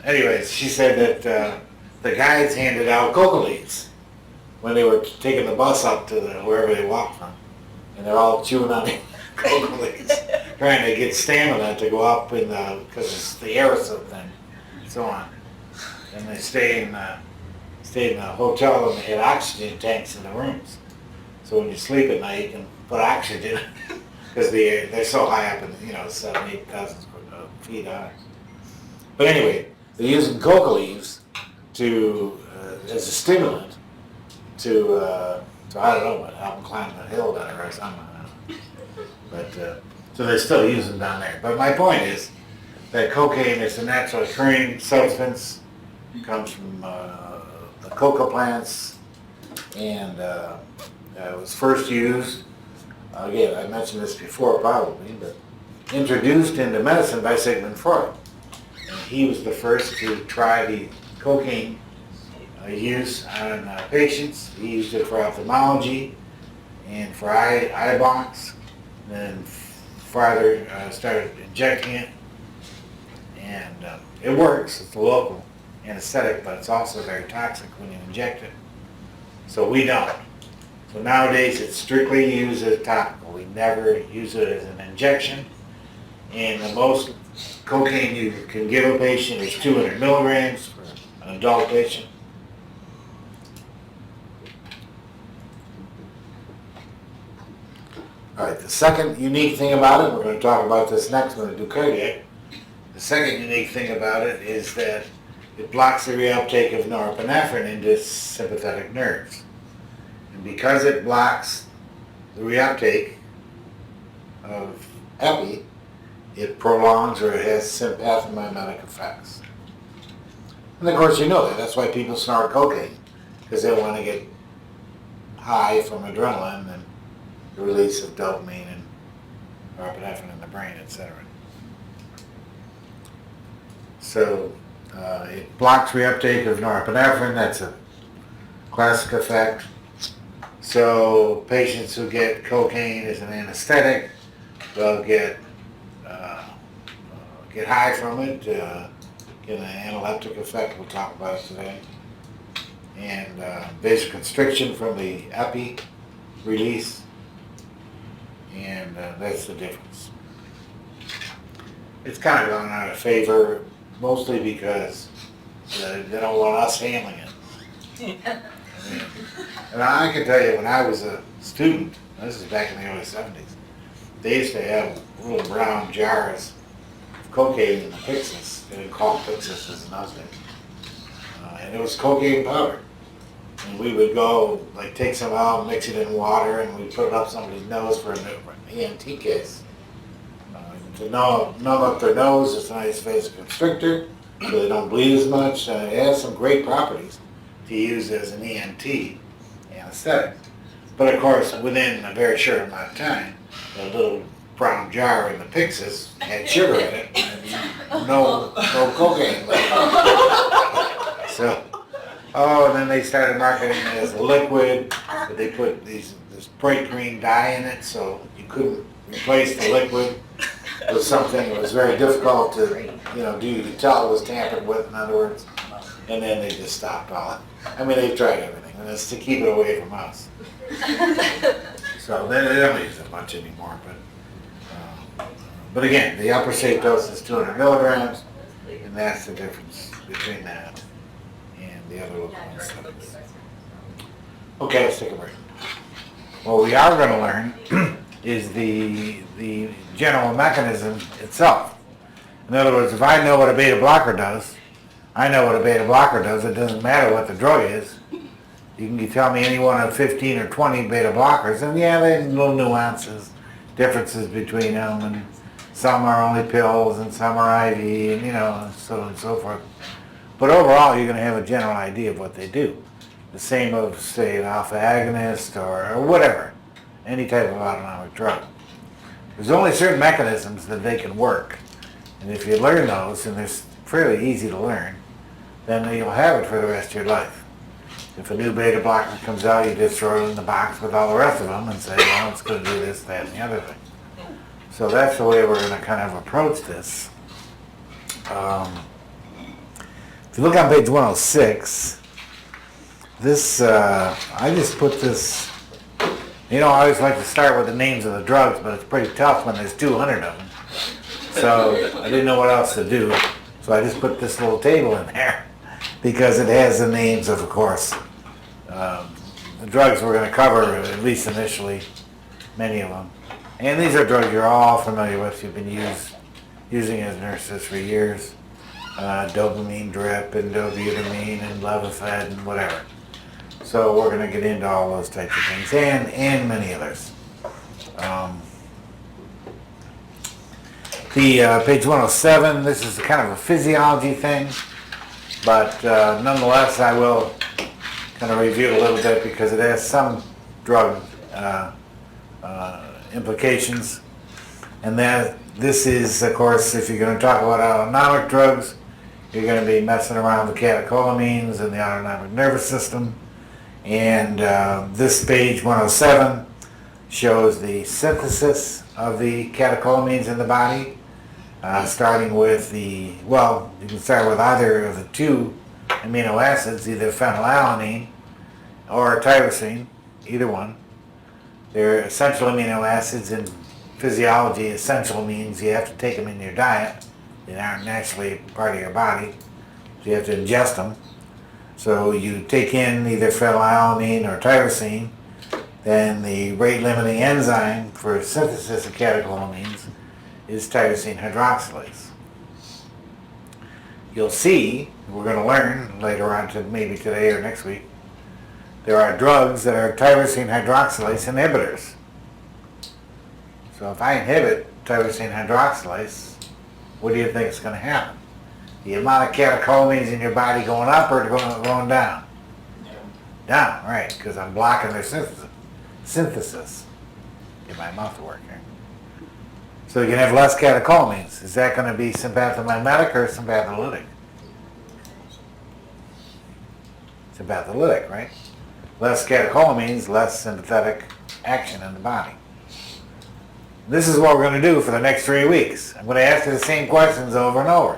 [SPEAKER 1] anyways, she said that the guides handed out coca leaves when they were taking the bus up to wherever they walked from. And they're all chewing on it. coca leaves, trying to get stamina to go up in the, because it's the aerosol thing, and so on. And they stayed in a hotel and they had oxygen tanks in the rooms. So when you sleep at night, you can put oxygen, because they're so high up in, 7,000, 8,000 feet high. But anyway, they're using coca leaves to as a stimulant to I don't know what, help them climb the hill better or something. I don't know. But so they're still using them down there. But my point is that cocaine is a naturally occurring substance. It comes from the coca plants, and it was first used. Again, I mentioned this before probably, but introduced into medicine by Sigmund Freud. And he was the first to try the cocaine use on patients. He used it for ophthalmology and for eye blocks. Then farther started injecting it, and it works. It's a local anesthetic, but it's also very toxic when you inject it. So we don't. So nowadays it's strictly used as topical. We never use it as an injection. And the most cocaine you can give a patient is 200 milligrams for an adult patient. All right, the second unique thing about it, we're going to talk about this next when we do cardiac. The second unique thing about it is that it blocks the reuptake of norepinephrine into sympathetic nerves. And because it blocks the reuptake of epi, it prolongs or it has sympathomimetic effects. And of course you know that. That's why people snort cocaine, because they want to get high from adrenaline and the release of dopamine and norepinephrine in the brain, etc. So it blocks reuptake of norepinephrine. That's a classic effect. So patients who get cocaine as an anesthetic, they'll get high from it, get an analeptic effect. We'll talk about it today, and vasoconstriction from the epi release, and that's the difference. It's kind of gone out of favor, mostly because they don't want us handling it. And I can tell you, when I was a student, this is back in the early 70s, they used to have little brown jars of cocaine in the Pyxis. They didn't call it Pyxis as in those days. And it was cocaine powder. And we would go, like, take some out, mix it in water, and we'd put it up somebody's nose for an ENT case. To numb up their nose, it's a nice vasoconstrictor, so they don't bleed as much. It has some great properties to use as an ENT anesthetic. But of course, within a very short amount of time, the little brown jar in the Pyxis had sugar in it and no cocaine left. So, and then they started marketing it as a liquid, but they put this bright green dye in it, so you couldn't replace the liquid with something that was very difficult to, do. You could tell it was tampered with, in other words, and then they just stopped all. I mean, they've tried everything, and it's to keep it away from us. So they don't use it much anymore, but again, the upper safe dose is 200 milligrams, and that's the difference between that and the other local anesthetics. Okay, let's take a break. What we are going to learn is the general mechanism itself. In other words, if I know what a beta blocker does, I know what a beta blocker does. It doesn't matter what the drug is. You can tell me any one of 15 or 20 beta blockers, and yeah, there's little nuances, differences between them, and some are only pills and some are IV, and so on and so forth. But overall, you're going to have a general idea of what they do. The same of, say, an alpha agonist or whatever, any type of autonomic drug. There's only certain mechanisms that they can work, and if you learn those, and they're fairly easy to learn, then you'll have it for the rest of your life. If a new beta blocker comes out, you just throw it in the box with all the rest of them and say, well, it's going to do this, that, and the other thing. So that's the way we're going to kind of approach this. If you look on page 106, this, I just put this You know, I always like to start with the names of the drugs, but it's pretty tough when there's 200 of them. So I didn't know what else to do. So I just put this little table in there because it has the names of course, the drugs we're going to cover, at least initially, many of them. And these are drugs you're all familiar with. You've been using as nurses for years. Dopamine drip and dobutamine and Levophed and whatever. So we're going to get into all those types of things and many others. Page 107, this is kind of a physiology thing, but nonetheless I will kind of review it a little bit because it has some drug implications. And that this is, of course, if you're going to talk about autonomic drugs, you're going to be messing around with catecholamines and the autonomic nervous system. And this page 107 shows the synthesis of the catecholamines in the body, starting with the, well, you can start with either of the two amino acids, either phenylalanine or tyrosine, either one. They're essential amino acids. In physiology, essential means you have to take them in your diet. They aren't naturally part of your body, so you have to ingest them. So you take in either phenylalanine or tyrosine, then the rate-limiting enzyme for synthesis of catecholamines is tyrosine hydroxylase. You'll see, we're going to learn later on, maybe today or next week, there are drugs that are tyrosine hydroxylase inhibitors. So if I inhibit tyrosine hydroxylase, what do you think is going to happen? The amount of catecholamines in your body going up or going down? Down, right, because I'm blocking their synthesis. Get my mouth to work here. So you can have less catecholamines. Is that going to be sympathomimetic or sympatholytic? Sympatholytic, right? Less catecholamines, less sympathetic action in the body. This is what we're going to do for the next 3 weeks. I'm going to ask you the same questions over and over.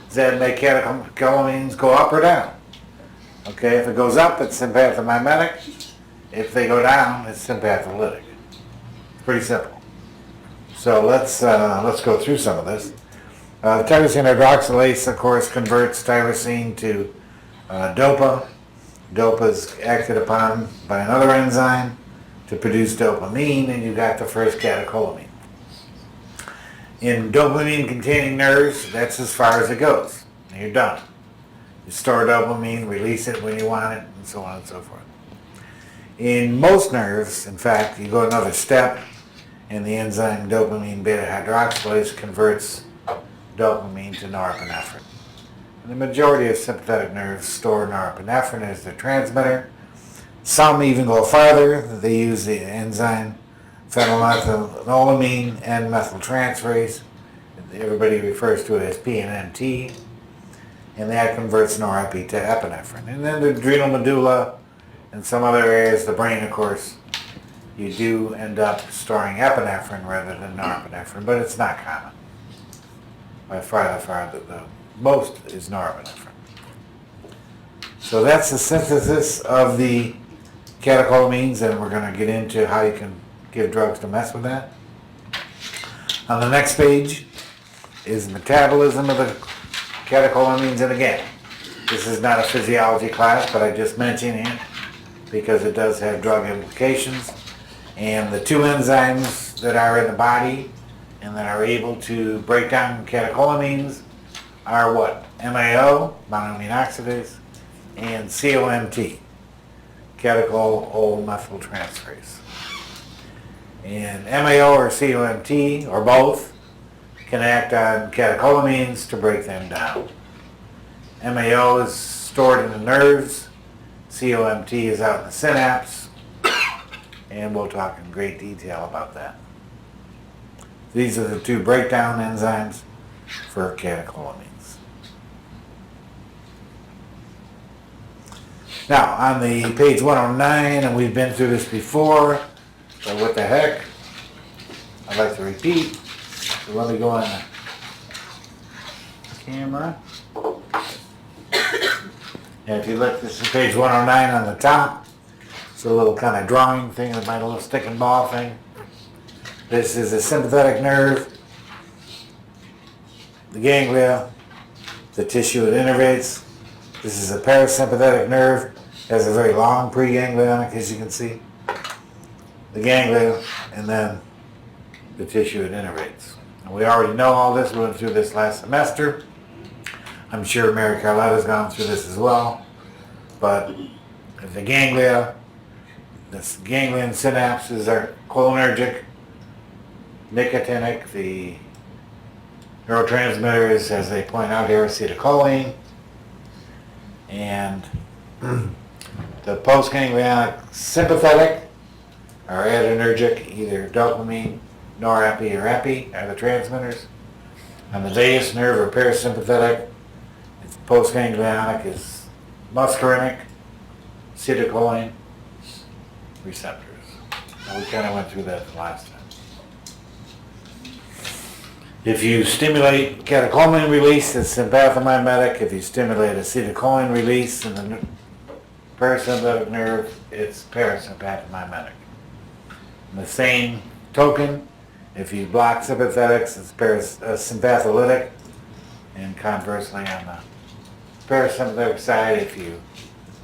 [SPEAKER 1] Does that make catecholamines go up or down? Okay, if it goes up, it's sympathomimetic. If they go down, it's sympatholytic. Pretty simple. So let's go through some of this. Tyrosine hydroxylase, of course, converts tyrosine to dopa. Dopa is acted upon by another enzyme to produce dopamine, and you got the first catecholamine. In dopamine-containing nerves, that's as far as it goes. And you're done. You store dopamine, release it when you want it, and so on and so forth. In most nerves, in fact, you go another step, and the enzyme dopamine beta-hydroxylase converts dopamine to norepinephrine. And the majority of sympathetic nerves store norepinephrine as their transmitter. Some even go farther. They use the enzyme phenylmethanolamine and methyltransferase. Everybody refers to it as PNMT. And that converts norepi to epinephrine. And then the adrenal medulla and some other areas, the brain, of course, you do end up storing epinephrine rather than norepinephrine, but it's not common. By far the most is norepinephrine. So that's the synthesis of the catecholamines, and we're going to get into how you can give drugs to mess with that. On the next page is metabolism of the catecholamines, and again, this is not a physiology class, but I just mention it because it does have drug implications. And the two enzymes that are in the body and that are able to break down catecholamines are what? MAO, monoamine oxidase, and COMT, catechol methyltransferase. And MAO or COMT, or both, can act on catecholamines to break them down. MAO is stored in the nerves, COMT is out in the synapse, and we'll talk in great detail about that. These are the two breakdown enzymes for catecholamines. Now, on the page 109, and we've been through this before, so what the heck? I'd like to repeat. So let me go on the camera. And if you look, this is page 109 on the top. It's a little kind of drawing thing with my little stick and ball thing. This is a sympathetic nerve, the ganglia, the tissue it innervates. This is a parasympathetic nerve. It has a very long preganglionic, as you can see. The ganglia, and then the tissue it innervates. And we already know all this. We went through this last semester. I'm sure Mary Carletta's gone through this as well. But the ganglia, this ganglion synapses are cholinergic, nicotinic. The neurotransmitters, as they point out here, acetylcholine. And the postganglionic sympathetic are adrenergic, either dopamine, norepi, or epi are the transmitters. On the vagus nerve or parasympathetic, it's postganglionic is muscarinic, acetylcholine receptors. And we kind of went through that the last time. If you stimulate catecholamine release, it's sympathomimetic. If you stimulate acetylcholine release in the parasympathetic nerve, it's parasympathomimetic. In the same token, if you block sympathetics, it's sympatholytic. And conversely, on the parasympathetic side, if you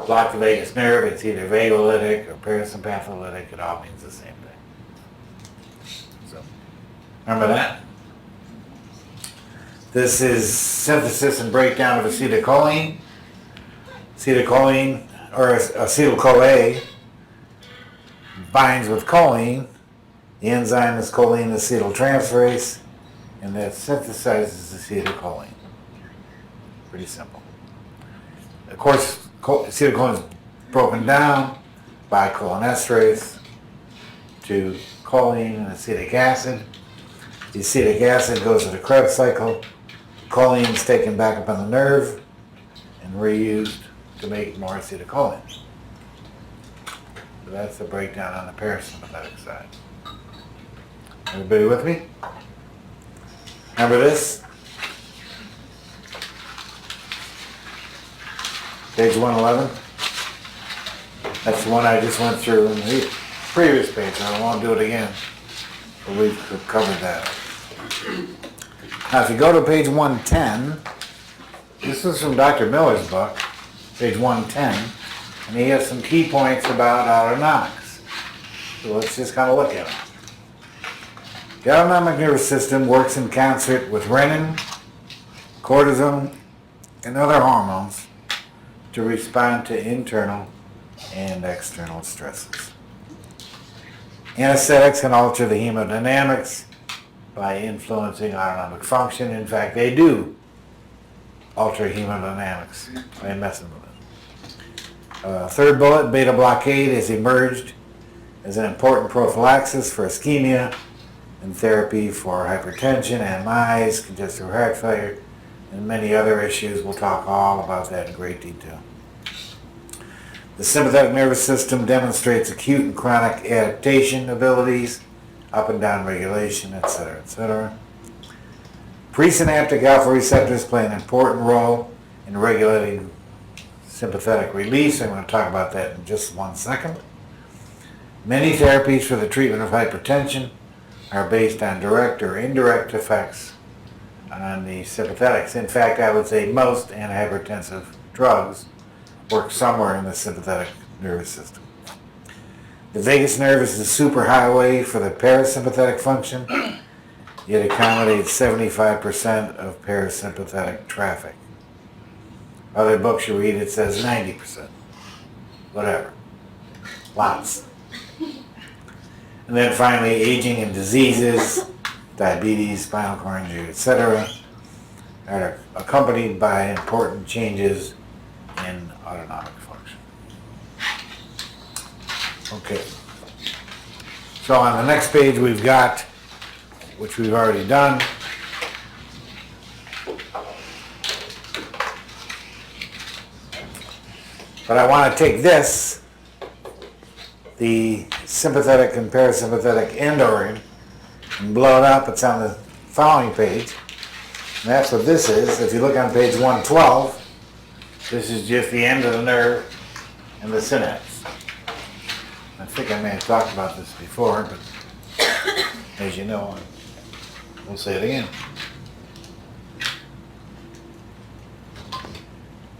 [SPEAKER 1] block the vagus nerve, it's either vagolytic or parasympatholytic. It all means the same thing. So, remember that? This is synthesis and breakdown of acetylcholine. Acetylcholine, or acetyl-CoA, binds with choline. The enzyme is choline acetyltransferase, and that synthesizes acetylcholine. Pretty simple. Of course, acetylcholine is broken down by cholinesterase to choline and acetic acid. The acetic acid goes to the Krebs cycle. Choline is taken back up on the nerve and reused to make more acetylcholine. So that's the breakdown on the parasympathetic side. Everybody with me? Remember this? Page 111. That's the one I just went through in the previous page. I don't want to do it again, but we've covered that. Now, if you go to page 110, this is from Dr. Miller's book, page 110, and he has some key points about autonomics. So let's just kind of look at them. The autonomic nervous system works in concert with renin, cortisol, and other hormones to respond to internal and external stresses. Anesthetics can alter the hemodynamics by influencing autonomic function. In fact, they do alter hemodynamics by messing with it. Third bullet, beta blockade has emerged as an important prophylaxis for ischemia and therapy for hypertension, MIs, congestive heart failure, and many other issues. We'll talk all about that in great detail. The sympathetic nervous system demonstrates acute and chronic adaptation abilities, up and down regulation, etc., etc. Presynaptic alpha receptors play an important role in regulating sympathetic release. I'm going to talk about that in just 1 second. Many therapies for the treatment of hypertension are based on direct or indirect effects on the sympathetics. In fact, I would say most antihypertensive drugs work somewhere in the sympathetic nervous system. The vagus nerve is the superhighway for the parasympathetic function. It accommodates 75% of parasympathetic traffic. Other books you read, it says 90%. Whatever. Lots. And then finally, aging and diseases, diabetes, spinal cord injury, etc., are accompanied by important changes in autonomic function. Okay. So on the next page we've got, which we've already done, but I want to take this, the sympathetic and parasympathetic end organ, and blow it up. It's on the following page. And that's what this is. If you look on page 112, this is just the end of the nerve and the synapse. think I may have talked about this before, but as you know, we'll say it again.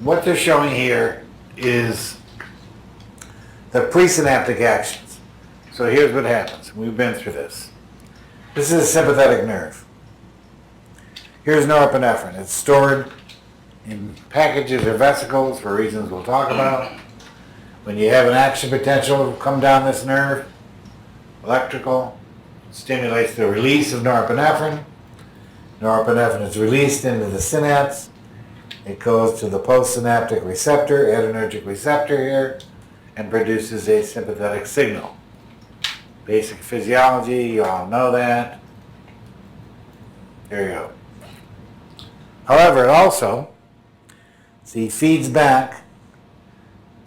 [SPEAKER 1] What they're showing here is the presynaptic actions. So here's what happens. We've been through this. This is a sympathetic nerve. Here's norepinephrine. It's stored in packages or vesicles for reasons we'll talk about. When you have an action potential come down this nerve, electrical, stimulates the release of norepinephrine. Norepinephrine is released into the synapse. It goes to the postsynaptic receptor, adrenergic receptor here, and produces a sympathetic signal. Basic physiology, you all know that. There you go. However, it also, feeds back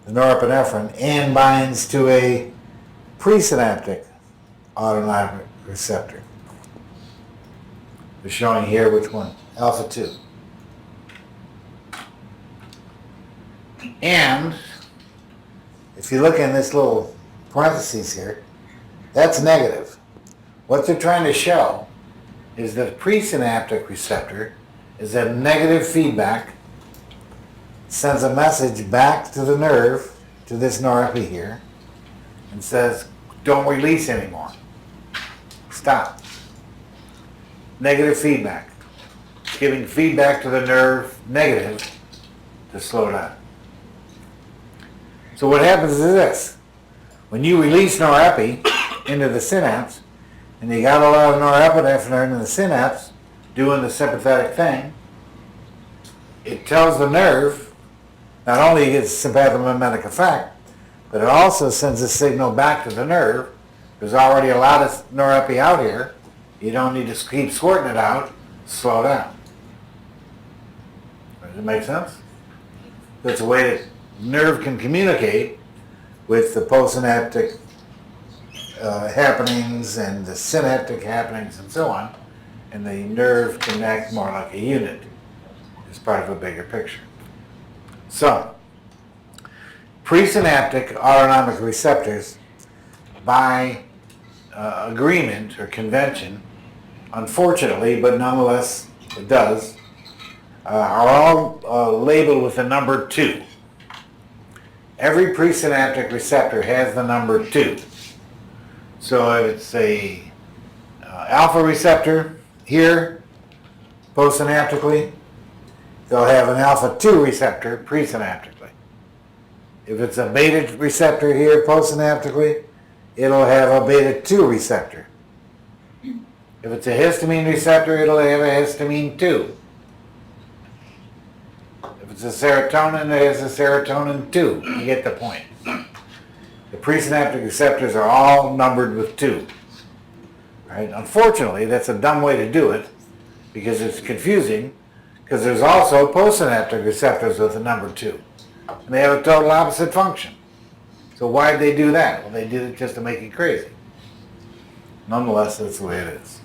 [SPEAKER 1] the norepinephrine and binds to a presynaptic autonomic receptor. We're showing here which one, alpha 2. And if you look in this little parentheses here, that's negative. What they're trying to show is that the presynaptic receptor is a negative feedback, sends a message back to the nerve, to this norepi here, and says, don't release anymore. Stop. Negative feedback. It's giving feedback to the nerve, negative, to slow down. So what happens is this. When you release norepi into the synapse, and you got a lot of norepinephrine in the synapse doing the sympathetic thing, it tells the nerve, not only gets a sympathomimetic effect, but it also sends a signal back to the nerve. There's already a lot of norepi out here. You don't need to keep squirting it out. Slow down. Does it make sense? That's a way that nerve can communicate with the postsynaptic happenings and the synaptic happenings and so on, and the nerve can act more like a unit as part of a bigger picture. So, presynaptic autonomic receptors, by agreement or convention, unfortunately, but nonetheless it does, are all labeled with the number 2. Every presynaptic receptor has the number 2. So if it's a alpha receptor here, postsynaptically, they'll have an alpha 2 receptor presynaptically. If it's a beta receptor here, postsynaptically, it'll have a beta 2 receptor. If it's a histamine receptor, it'll have a histamine 2. If it's a serotonin, it has a serotonin 2. You get the point. The presynaptic receptors are all numbered with 2. Right? Unfortunately, that's a dumb way to do it because it's confusing, because there's also postsynaptic receptors with the number 2. And they have a total opposite function. So why did they do that? Well, they did it just to make it crazy. Nonetheless, that's the way it is.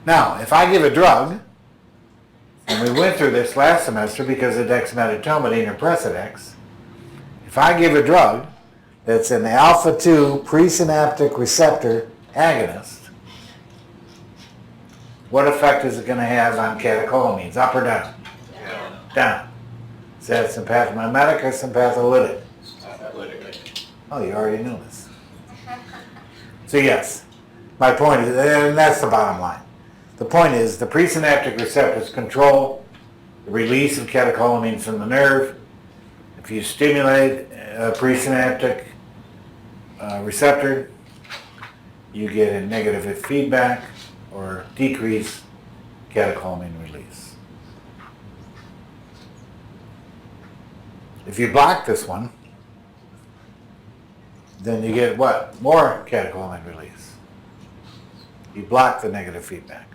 [SPEAKER 1] Now, if I give a drug, and we went through this last semester because of dexmedetomidine or Precedex, if I give a drug that's an alpha 2 presynaptic receptor agonist, what effect is it going to have on catecholamines, up or down? Down. Is that sympathomimetic or sympatholytic? Oh, you already knew this. So yes, my point is, and that's the bottom line. The point is the presynaptic receptors control the release of catecholamines from the nerve. If you stimulate a presynaptic receptor, you get a negative feedback or decrease catecholamine release. If you block this one, then you get what? More catecholamine release. You block the negative feedback.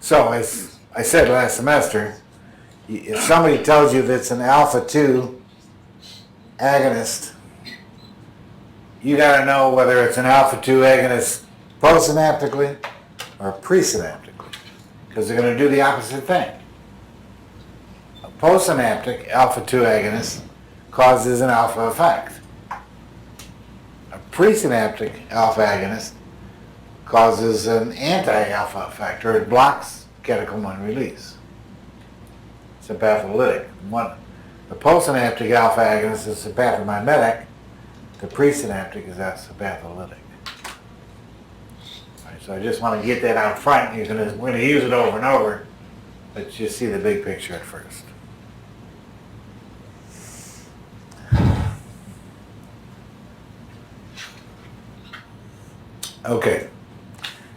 [SPEAKER 1] So, as I said last semester, if somebody tells you that it's an alpha 2 agonist, you got to know whether it's an alpha 2 agonist postsynaptically or presynaptically, because they're going to do the opposite thing. postsynaptic alpha-2 agonist causes an alpha effect. A presynaptic alpha agonist causes an anti-alpha effect, or it blocks catecholamine release. Sympatholytic. The postsynaptic alpha agonist is sympathomimetic. The presynaptic is sympatholytic. Right, so I just want to get that out front. We're going to use it over and over, but just see the big picture at first. Okay.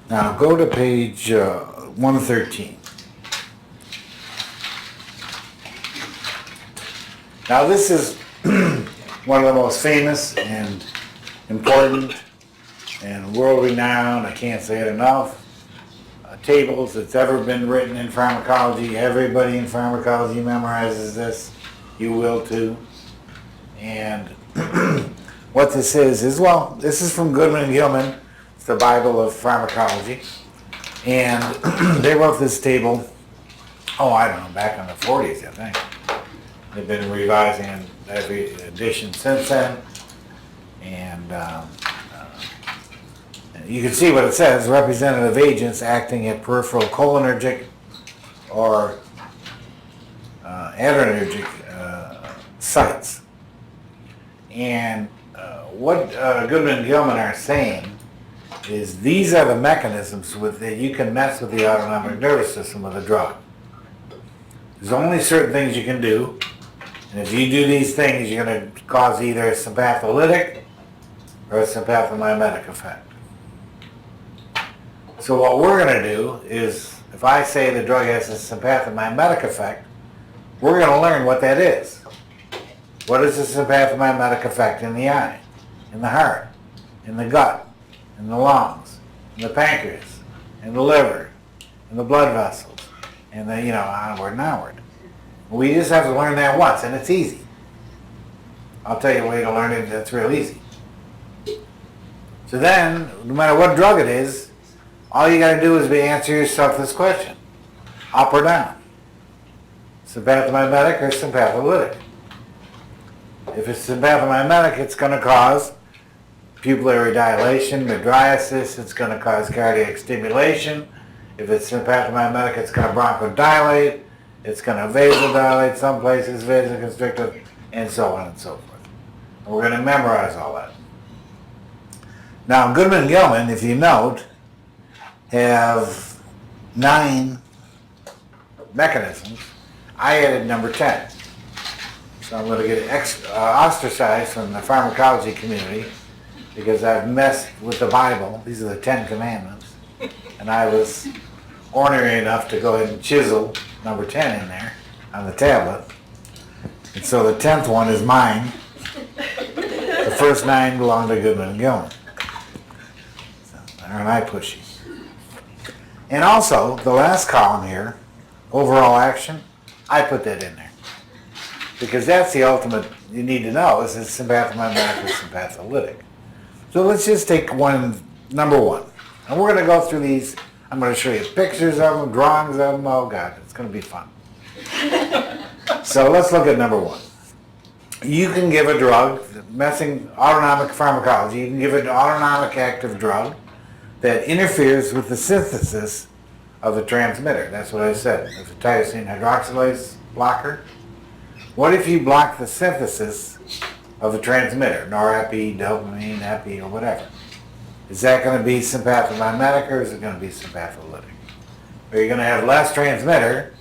[SPEAKER 1] Now go to page 113. Now this is one of the most famous and important and world-renowned, I can't say it enough, tables that's ever been written in pharmacology. Everybody in pharmacology memorizes this. You will too. And what this is, well, this is from Goodman and Gilman. It's the Bible of pharmacology. And they wrote this table, I don't know, back in the 40s, I think. They've been revising every edition since then. And you can see what it says: representative agents acting at peripheral cholinergic or adrenergic sites. And what Goodman and Gilman are saying is these are the mechanisms that you can mess with the autonomic nervous system with a drug. There's only certain things you can do, and if you do these things, you're going to cause either a sympatholytic or a sympathomimetic effect. So what we're going to do is, if I say the drug has a sympathomimetic effect, we're going to learn what that is. What is the sympathomimetic effect in the eye, in the heart, in the gut, in the lungs, in the pancreas, in the liver, in the blood vessels, and then, onward and outward. We just have to learn that once, and it's easy. I'll tell you a way to learn it that's real easy. So then, no matter what drug it is, all you got to do is answer yourself this question: up or down? Sympathomimetic or sympatholytic? If it's sympathomimetic, it's going to cause pupillary dilation, mydriasis. It's going to cause cardiac stimulation. If it's sympathomimetic, it's going to bronchodilate. It's going to vasodilate some places, vasoconstrictive, and so on and so forth. And we're going to memorize all that. Now, Goodman and Gilman, if you note, have 9 mechanisms. I added number 10. So I'm going to get ostracized from the pharmacology community because I've messed with the Bible. These are the 10 Commandments. And I was ornery enough to go ahead and chisel number 10 in there on the tablet. And so the 10th one is mine. The first 9 belong to Goodman and Gilman. So, aren't I pushy? And also, the last column here, overall action, I put that in there. Because that's the ultimate you need to know, is it's sympathomimetic or sympatholytic. So let's just take number 1. And we're going to go through these. I'm going to show you pictures of them, drawings of them. Oh God, it's going to be fun. So let's look at number 1. You can give a drug, autonomic pharmacology, you can give an autonomic active drug that interferes with the synthesis of the transmitter. That's what I said. It's a tyrosine hydroxylase blocker. What if you block the synthesis of the transmitter, norepi, dopamine, epi, or whatever? Is that going to be sympathomimetic or is it going to be sympatholytic? Or you're going to have less transmitter,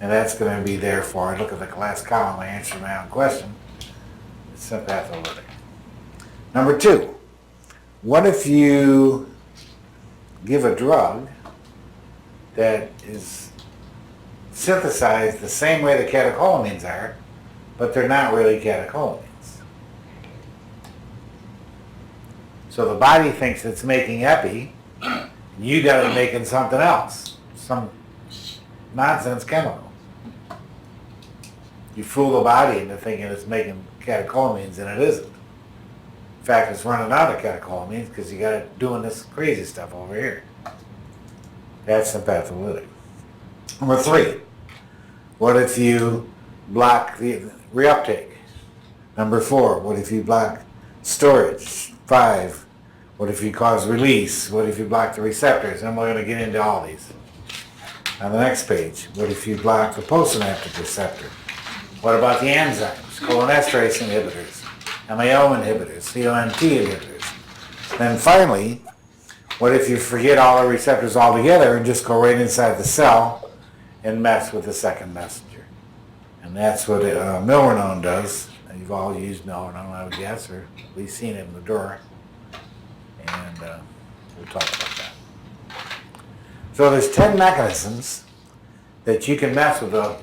[SPEAKER 1] and that's going to be therefore, look at the last column, I answered my own question, it's sympatholytic. Number 2, what if you give a drug that is synthesized the same way the catecholamines are, but they're not really catecholamines? So the body thinks it's making epi, and you got it making something else, some nonsense chemical. You fool the body into thinking it's making catecholamines, and it isn't. In fact, it's running out of catecholamines because you got it doing this crazy stuff over here. That's sympatholytic. Number 3, what if you block the reuptake? Number 4, what if you block storage? 5, what if you cause release? What if you block the receptors? And we're going to get into all these. On the next page, what if you block the postsynaptic receptor? What about the enzymes? Cholinesterase inhibitors, MAO inhibitors, COMT inhibitors. Then finally, what if you forget all the receptors altogether and just go right inside the cell and mess with the second messenger? And that's what milrinone does. You've all used milrinone, I would guess, or at least seen it in the drawer. And we'll talk about that. So there's 10 mechanisms that you can mess with the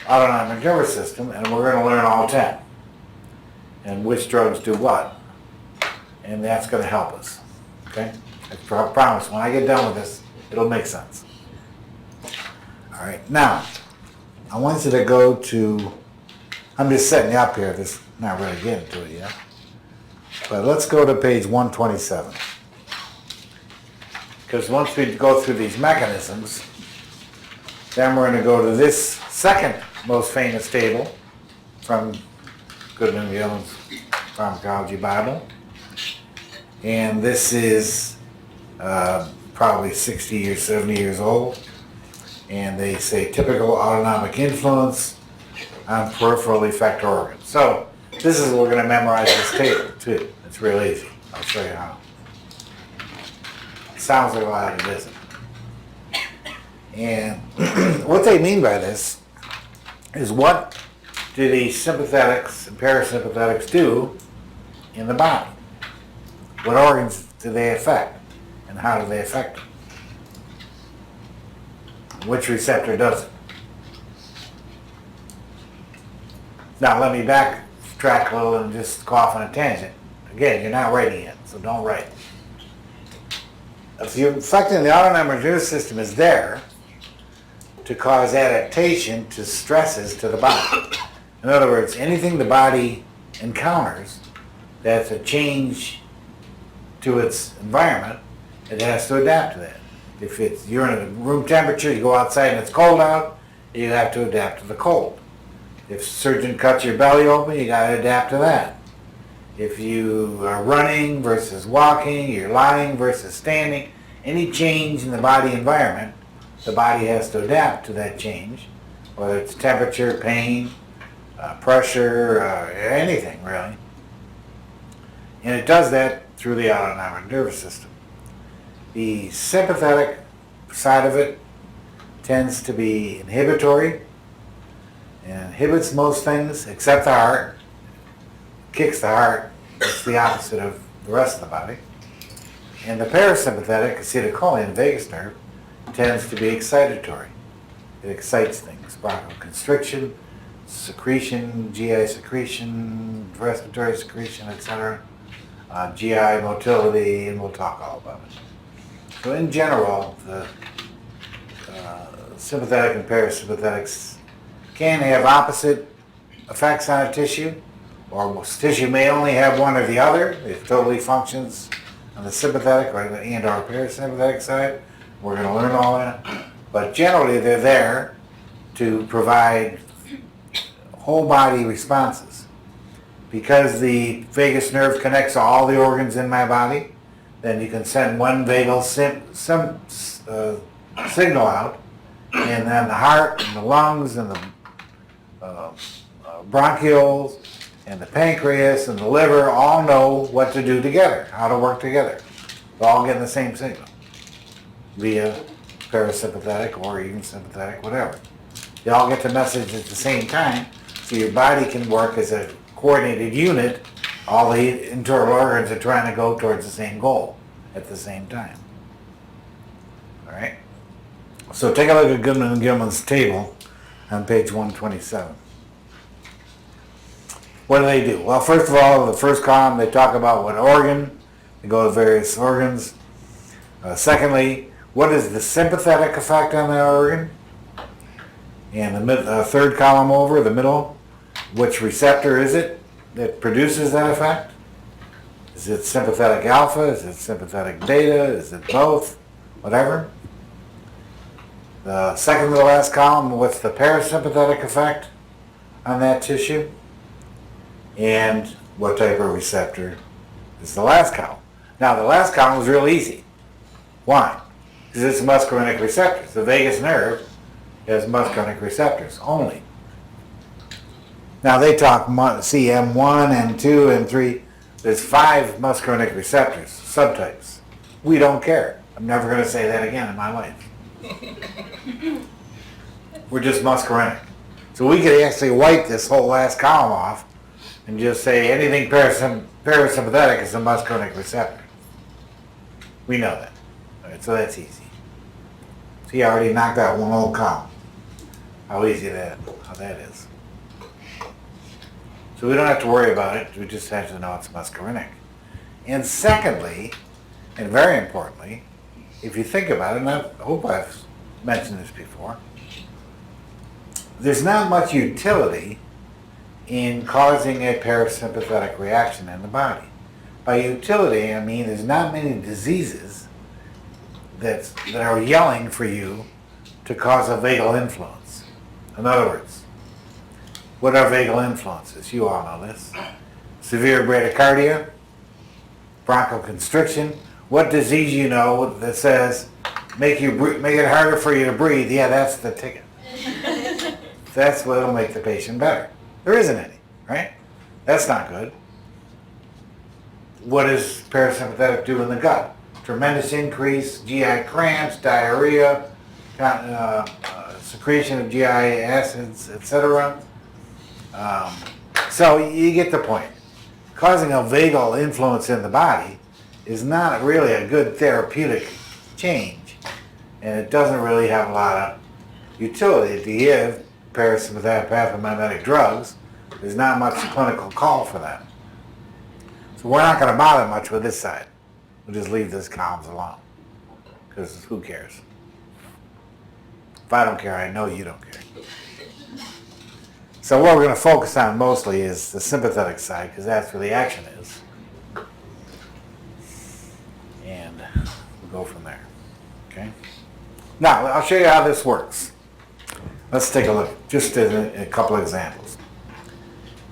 [SPEAKER 1] autonomic nervous system, and we're going to learn all 10. And which drugs do what. And that's going to help us. Okay? I promise, when I get done with this, it'll make sense. All right, now, I want you to go to, I'm just setting you up here, this not really getting to it yet. But let's go to page 127. Because once we go through these mechanisms, then we're going to go to this second most famous table from Goodman and Gilman's Pharmacology Bible. And this is probably 60 or 70 years old. And they say typical autonomic influence on peripheral effector organs. So this is, we're going to memorize this table too. It's real easy. I'll show you how. It sounds like a lot, it isn't. And what they mean by this is, what do the sympathetics and parasympathetics do in the body? What organs do they affect, and how do they affect them? Which receptor does it? Now let me backtrack a little and just go off on a tangent. Again, you're not writing yet, so don't write. If you're affecting the autonomic nervous system is there to cause adaptation to stresses to the body. In other words, anything the body encounters that's a change to its environment, it has to adapt to that. If you're in a room temperature, you go outside and it's cold out, you have to adapt to the cold. If a surgeon cuts your belly open, you got to adapt to that. If you are running versus walking, you're lying versus standing, any change in the body environment, the body has to adapt to that change, whether it's temperature, pain, pressure, anything really. And it does that through the autonomic nervous system. The sympathetic side of it tends to be inhibitory and inhibits most things except the heart, kicks the heart. It's the opposite of the rest of the body. And the parasympathetic, acetylcholine, vagus nerve, tends to be excitatory. It excites things, bronchoconstriction, secretion, GI secretion, respiratory secretion, etc., GI motility, and we'll talk all about it. So in general, the sympathetic and parasympathetics can have opposite effects on a tissue, or tissue may only have one or the other. It totally functions on the sympathetic and our parasympathetic side. We're going to learn all that. But generally they're there to provide whole body responses. Because the vagus nerve connects to all the organs in my body, then you can send one vagal signal out, and then the heart and the lungs and the bronchioles and the pancreas and the liver all know what to do together, how to work together. They're all getting the same signal via parasympathetic or even sympathetic, whatever. They all get the message at the same time, so your body can work as a coordinated unit. All the internal organs are trying to go towards the same goal at the same time. All right? So take a look at Goodman and Gilman's table on page 127. What do? Well, first of all, the first column, they talk about what organ. They go to various organs. Secondly, what is the sympathetic effect on that organ? And the third column over, the middle, which receptor is it that produces that effect? Is it sympathetic alpha? Is it sympathetic beta? Is it both? Whatever. The second to the last column, what's the parasympathetic effect on that tissue? And what type of receptor is the last column? Now, the last column was real easy. Why? Because it's muscarinic receptors. The vagus nerve has muscarinic receptors only. Now, they talk CM1, M2, M3. There's 5 muscarinic receptors, subtypes. We don't care. I'm never going to say that again in my life. We're just muscarinic. So we could actually wipe this whole last column off and just say anything parasympathetic is a muscarinic receptor. We know that. All right, so that's easy. See, I already knocked out one whole column. How easy how that is. So we don't have to worry about it. We just have to know it's muscarinic. And secondly, and very importantly, if you think about it, and I hope I've mentioned this before, there's not much utility in causing a parasympathetic reaction in the body. By utility, I mean there's not many diseases that are yelling for you to cause a vagal influence. In other words, what are vagal influences? You all know this. Severe bradycardia, bronchoconstriction. What disease you know that says make it harder for you to breathe? Yeah, that's the ticket. That's what'll make the patient better. There isn't any, right? That's not good. What does parasympathetic do in the gut? Tremendous increase, GI cramps, diarrhea, secretion of GI acids, etc. So you get the point. Causing a vagal influence in the body is not really a good therapeutic change, and it doesn't really have a lot of utility to give parasympathetic pathomimetic drugs. There's not much clinical call for that. So we're not going to bother much with this side. We'll just leave these columns alone, because who cares? If I don't care, I know you don't care. So what we're going to focus on mostly is the sympathetic side, because that's where the action is. And we'll go from there. Okay? Now, I'll show you how this works. Let's take a look, just at a couple of examples.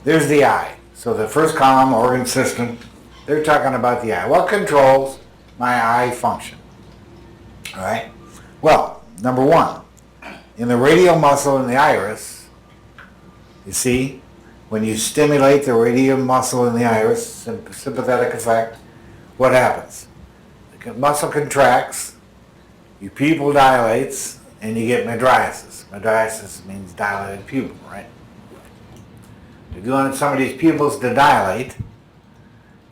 [SPEAKER 1] There's the eye. So the first column, organ system, they're talking about the eye. What controls my eye function? All right? Well, number one, in the radial muscle in the iris, you see, when you stimulate the radial muscle in the iris, sympathetic effect, what happens? The muscle contracts, your pupil dilates, and you get mydriasis. Mydriasis means dilated pupil, right? If you want somebody's pupils to dilate,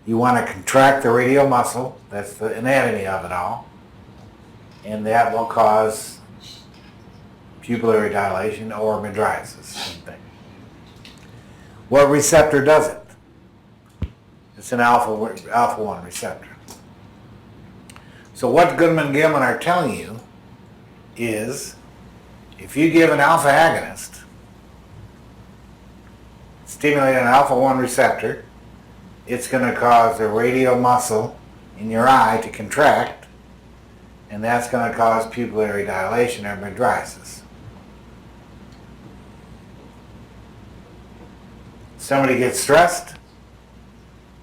[SPEAKER 1] you want to contract the radial muscle. That's the anatomy of it all. And that will cause pupillary dilation or mydriasis. Same thing. What receptor does it? It's an alpha-1 receptor. So what Goodman and Gilman are telling you is if you give an alpha agonist, stimulate an alpha-1 receptor, it's going to cause the radial muscle in your eye to contract, and that's going to cause pupillary dilation or mydriasis. Somebody gets stressed.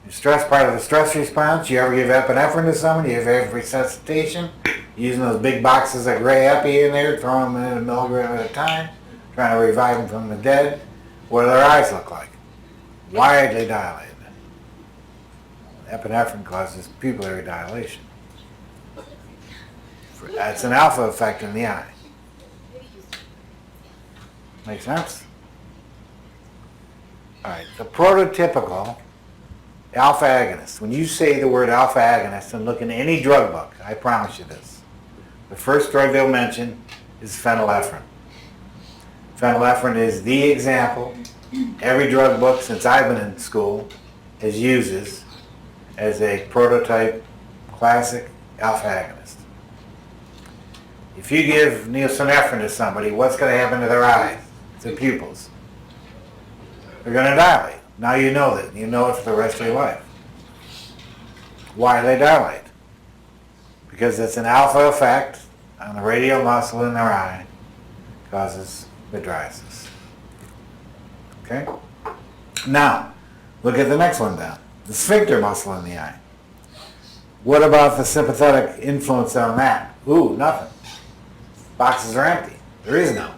[SPEAKER 1] Is stress part of the stress response? You ever give epinephrine to someone? You ever have resuscitation? Using those big boxes of gray epi in there, throwing them in a milligram at a time, trying to revive them from the dead. What do their eyes look like? Widely dilated. Epinephrine causes pupillary dilation. That's an alpha effect in the eye. Make sense? All right, the prototypical alpha agonist. When you say the word alpha agonist and look in any drug book, I promise you this, the first drug they'll mention is phenylephrine. Phenylephrine is the example every drug book since I've been in school uses as a prototype classic alpha agonist. If you give norepinephrine to somebody, what's going to happen to their eyes, their pupils? They're going to dilate. Now you know that. You know it for the rest of your life. Why do they dilate? Because it's an alpha effect on the radial muscle in their eye causes mydriasis. Okay? Now, look at the next one down. The sphincter muscle in the eye. What about the sympathetic influence on that? Ooh, nothing. Boxes are empty. There is none.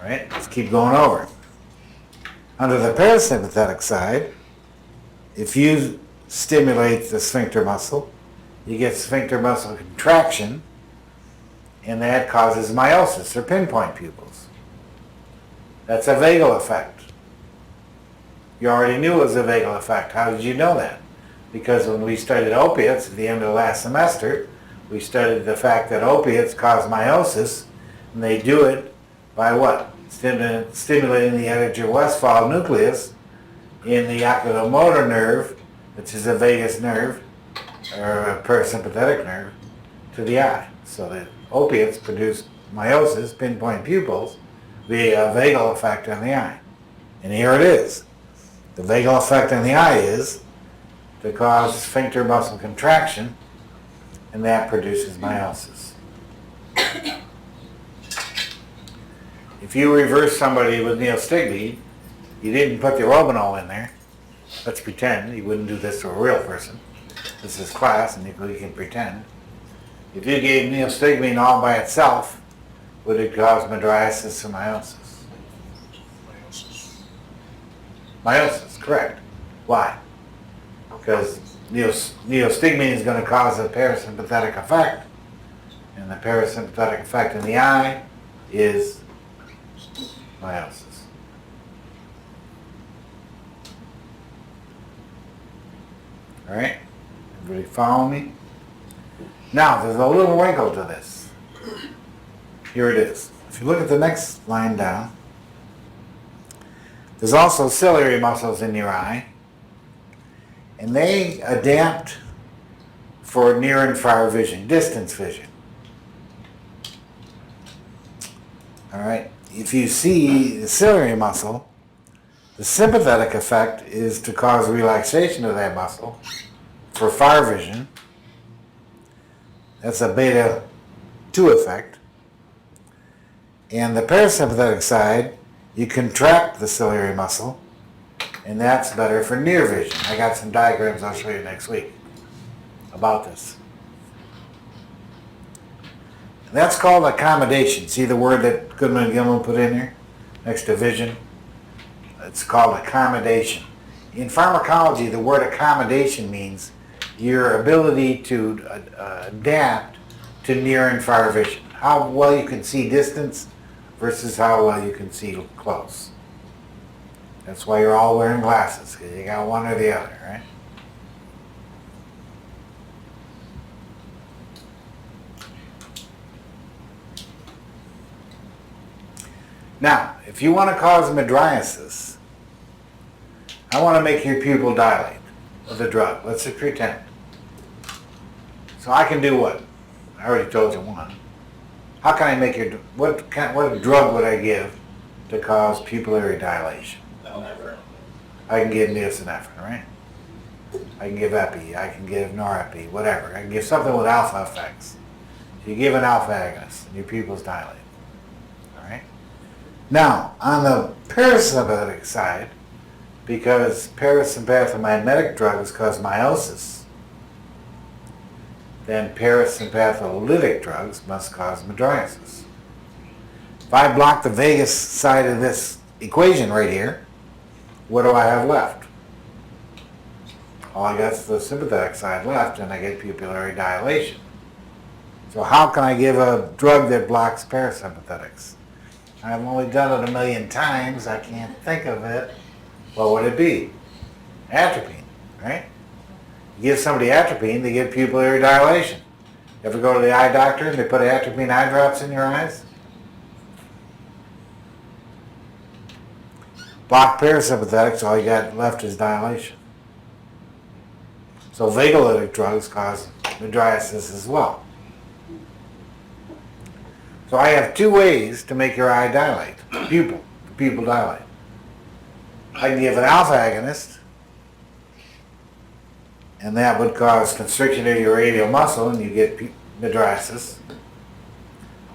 [SPEAKER 1] Right? Let's keep going over. Under the parasympathetic side, if you stimulate the sphincter muscle, you get sphincter muscle contraction, and that causes meiosis or pinpoint pupils. That's a vagal effect. You already knew it was a vagal effect. How did you know that? Because when we studied opiates at the end of last semester, we studied the fact that opiates cause meiosis, and they do it by what? Stimulating the Edinger-Westphal nucleus in the oculomotor nerve, which is a vagus nerve, or a parasympathetic nerve, to the eye. So the opiates produce meiosis, pinpoint pupils, via a vagal effect on the eye. And here it is. The vagal effect on the eye is to cause sphincter muscle contraction, and that produces meiosis. If you reverse somebody with neostigmine, you didn't put the Robenol in there. Let's pretend. You wouldn't do this to a real person. This is class, and you can pretend. If you gave neostigmine all by itself, would it cause mydriasis or meiosis? Meiosis, correct. Why? Because neostigmine is going to cause a parasympathetic effect, and the parasympathetic effect in the eye is meiosis. All right? Everybody follow me? Now, there's a little wrinkle to this. Here it is. If you look at the next line down, there's also ciliary muscles in your eye, and they adapt for near and far vision, distance vision. All right? If you see the ciliary muscle, the sympathetic effect is to cause relaxation of that muscle for far vision. That's a beta 2 effect. And the parasympathetic side, you contract the ciliary muscle, and that's better for near vision. I got some diagrams I'll show you next week about this. And that's called accommodation. See the word that Goodman and Gilman put in here next to vision? It's called accommodation. In pharmacology, the word accommodation means your ability to adapt to near and far vision. How well you can see distance versus how well you can see close. That's why you're all wearing glasses, because you got one or the other, right? Now, if you want to cause mydriasis, I want to make your pupil dilate with a drug. Let's just pretend. So I can do what? I already told you one. How can I make your, what drug would I give to cause pupillary dilation? I can give neosynephrine, right? I can give epi, I can give norepi, whatever. I can give something with alpha effects. So you give an alpha agonist and your pupils dilate. All right? Now, on the parasympathetic side, because parasympathomimetic drugs cause meiosis, then parasympatholytic drugs must cause mydriasis. If I block the vagus side of this equation right here, what do I have left? All I got is the sympathetic side left, and I get pupillary dilation. So how can I give a drug that blocks parasympathetics? I've only done it a million times. I can't think of it. What would it be? Atropine, right? You give somebody atropine, they get pupillary dilation. You ever go to the eye doctor and they put atropine eye drops in your eyes? Block parasympathetics, all you got left is dilation. So vagolytic drugs cause mydriasis as well. So I have two ways to make your eye dilate, pupil dilate. I can give an alpha agonist, and that would cause constriction of your radial muscle, and you get mydriasis.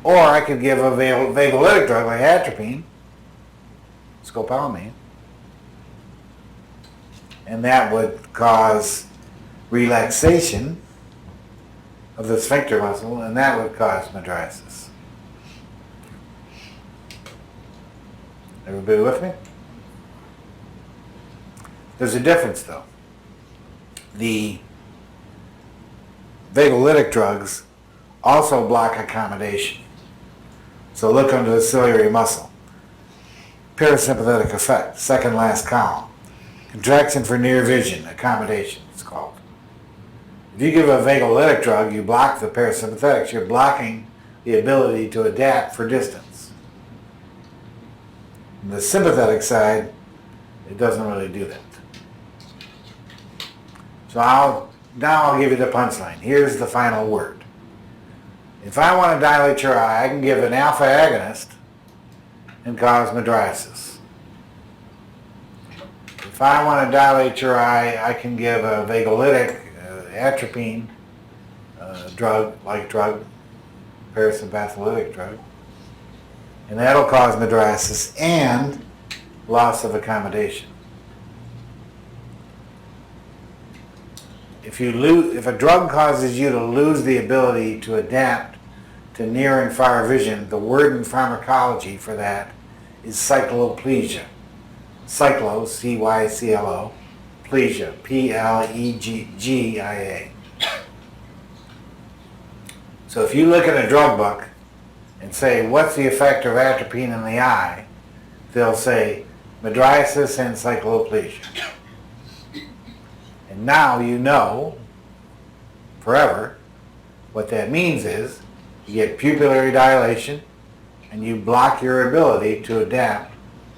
[SPEAKER 1] Or I could give a vagolytic drug like atropine, scopolamine, and that would cause relaxation of the sphincter muscle, and that would cause mydriasis. Everybody with me? There's a difference though. The vagolytic drugs also block accommodation. So look under the ciliary muscle. Parasympathetic effect, second last column. Contraction for near vision, accommodation it's called. If you give a vagolytic drug, you block the parasympathetics. You're blocking the ability to adapt for distance. On the sympathetic side, it doesn't really do that. So now I'll give you the punchline. Here's the final word. If I want to dilate your eye, I can give an alpha agonist and cause mydriasis. If I want to dilate your eye, I can give a vagolytic, atropine drug, parasympatholytic drug, and that'll cause mydriasis and loss of accommodation. If a drug causes you to lose the ability to adapt to near and far vision, the word in pharmacology for that is cycloplegia. Cyclo, C-Y-C-L-O, plegia, P-L-E-G-I-A. So if you look at a drug book and say, what's the effect of atropine in the eye? They'll say, mydriasis and cycloplegia. And now you know, forever, what that means is you get pupillary dilation and you block your ability to adapt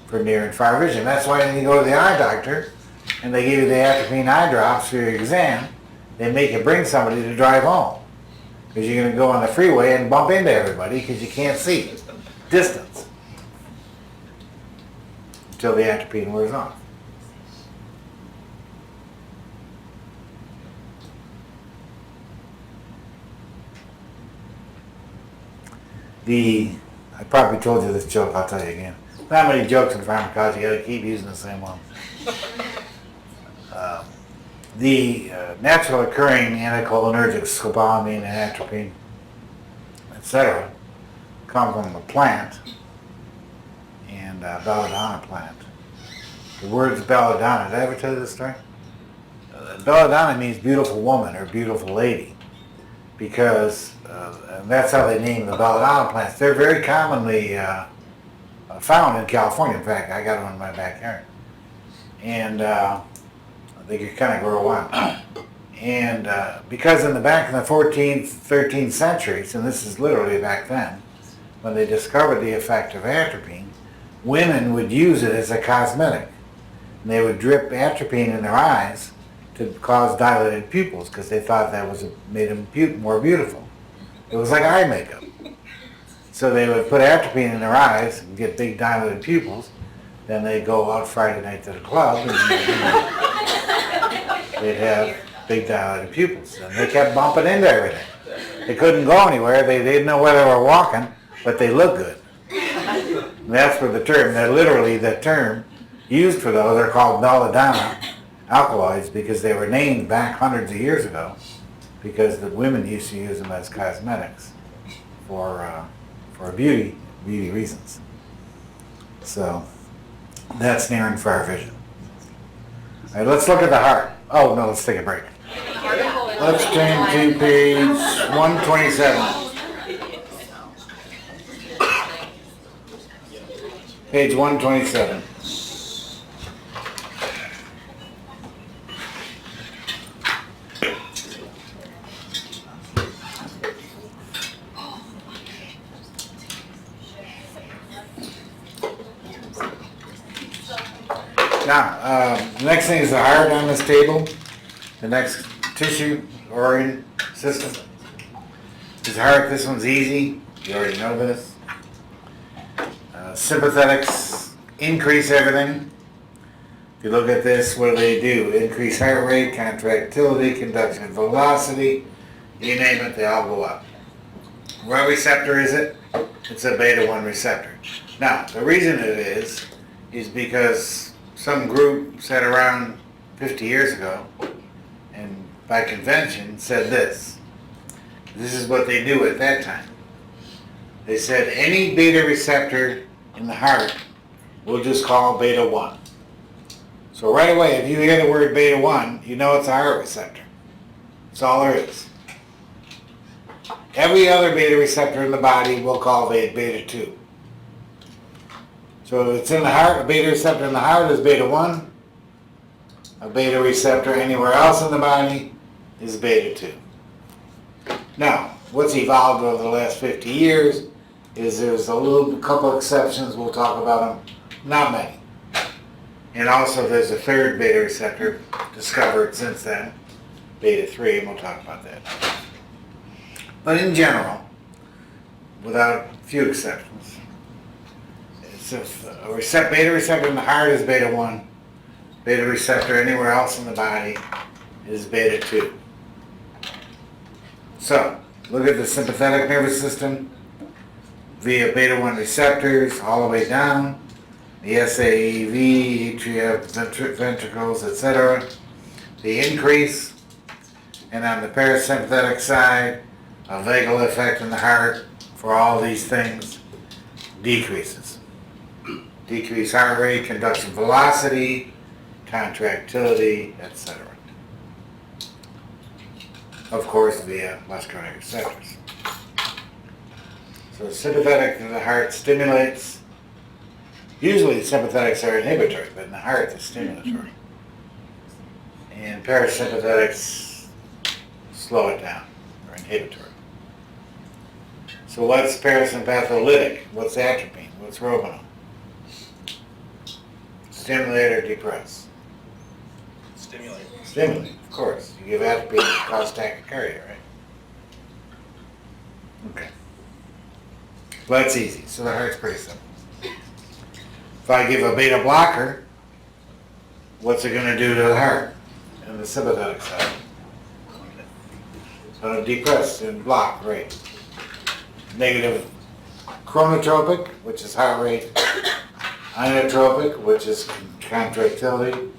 [SPEAKER 1] for near and far vision. That's why when you go to the eye doctor and they give you the atropine eye drops for your exam, they make you bring somebody to drive home. Because you're going to go on the freeway and bump into everybody because you can't see distance until the atropine wears off. I probably told you this joke, I'll tell you again. Not many jokes in pharmacology, you gotta keep using the same one. The natural occurring anticholinergics, scopolamine and atropine, etc., come from a plant, and belladonna plant. The words belladonna, did I ever tell you this story? Belladonna means beautiful woman or beautiful lady, because and that's how they name the belladonna plants. They're very commonly found in California. In fact, I got one in my backyard. And they could kind of grow wild. And because in the 14th, 13th centuries, and this is literally back then, when they discovered the effect of atropine, women would use it as a cosmetic. And they would drip atropine in their eyes to cause dilated pupils because they thought that made them more beautiful. It was like eye makeup. So they would put atropine in their eyes and get big dilated pupils. Then they'd go out Friday night to the club and they'd have big dilated pupils. And they kept bumping into everything. They couldn't go anywhere. They didn't know where they were walking, but they looked good. And that's where the term used for those are called belladonna alkaloids, because they were named back hundreds of years ago because the women used to use them as cosmetics for beauty reasons. So that's near and far vision. All right, let's look at the heart. Oh no, let's take a break. Let's turn to page 127. Page 127. Now, the next thing is the heart on this table. The next tissue, organ, system is the heart. This one's easy. You already know this. Sympathetics increase everything. If you look at this, what do? Increase heart rate, contractility, conduction velocity, you name it, they all go up. What receptor is it? It's a beta-1 receptor. Now, the reason it is because some group sat around 50 years ago and by convention said this. This is what they knew at that time. They said any beta receptor in the heart we'll just call beta-1. So right away, if you hear the word beta-1, you know it's a heart receptor. That's all there is. Every other beta receptor in the body we'll call beta-2. So if it's in the heart, a beta receptor in the heart is beta-1. A beta receptor anywhere else in the body is beta-2. Now, what's evolved over the last 50 years is there's a couple exceptions, we'll talk about them, not many. And also there's a third beta receptor discovered since then, beta-3, and we'll talk about that. But in general, without few exceptions, it's a beta receptor in the heart is beta-1, beta receptor anywhere else in the body is beta-2. So, look at the sympathetic nervous system via beta-1 receptors all the way down, the SAEV, atria, ventricles, etc. The increase, and on the parasympathetic side, a vagal effect in the heart for all these things decreases. Decreased heart rate, conduction velocity, contractility, etc. Of course, via muscarinic receptors. So sympathetic to the heart stimulates. Usually sympathetics are inhibitory, but in the heart they're stimulatory. And parasympathetics slow it down, or inhibitory. So what's parasympatholytic? What's atropine? What's robenone? Stimulate or depress?
[SPEAKER 2] Stimulate.
[SPEAKER 1] Stimulate, of course. You give atropine, it causes tachycardia, right? Okay. Well, that's easy. So the heart's pretty simple. If I give a beta blocker, what's it going to do to the heart and the sympathetic side? It's going to depress and block, right? Negative chronotropic, which is heart rate, inotropic, which is contractility,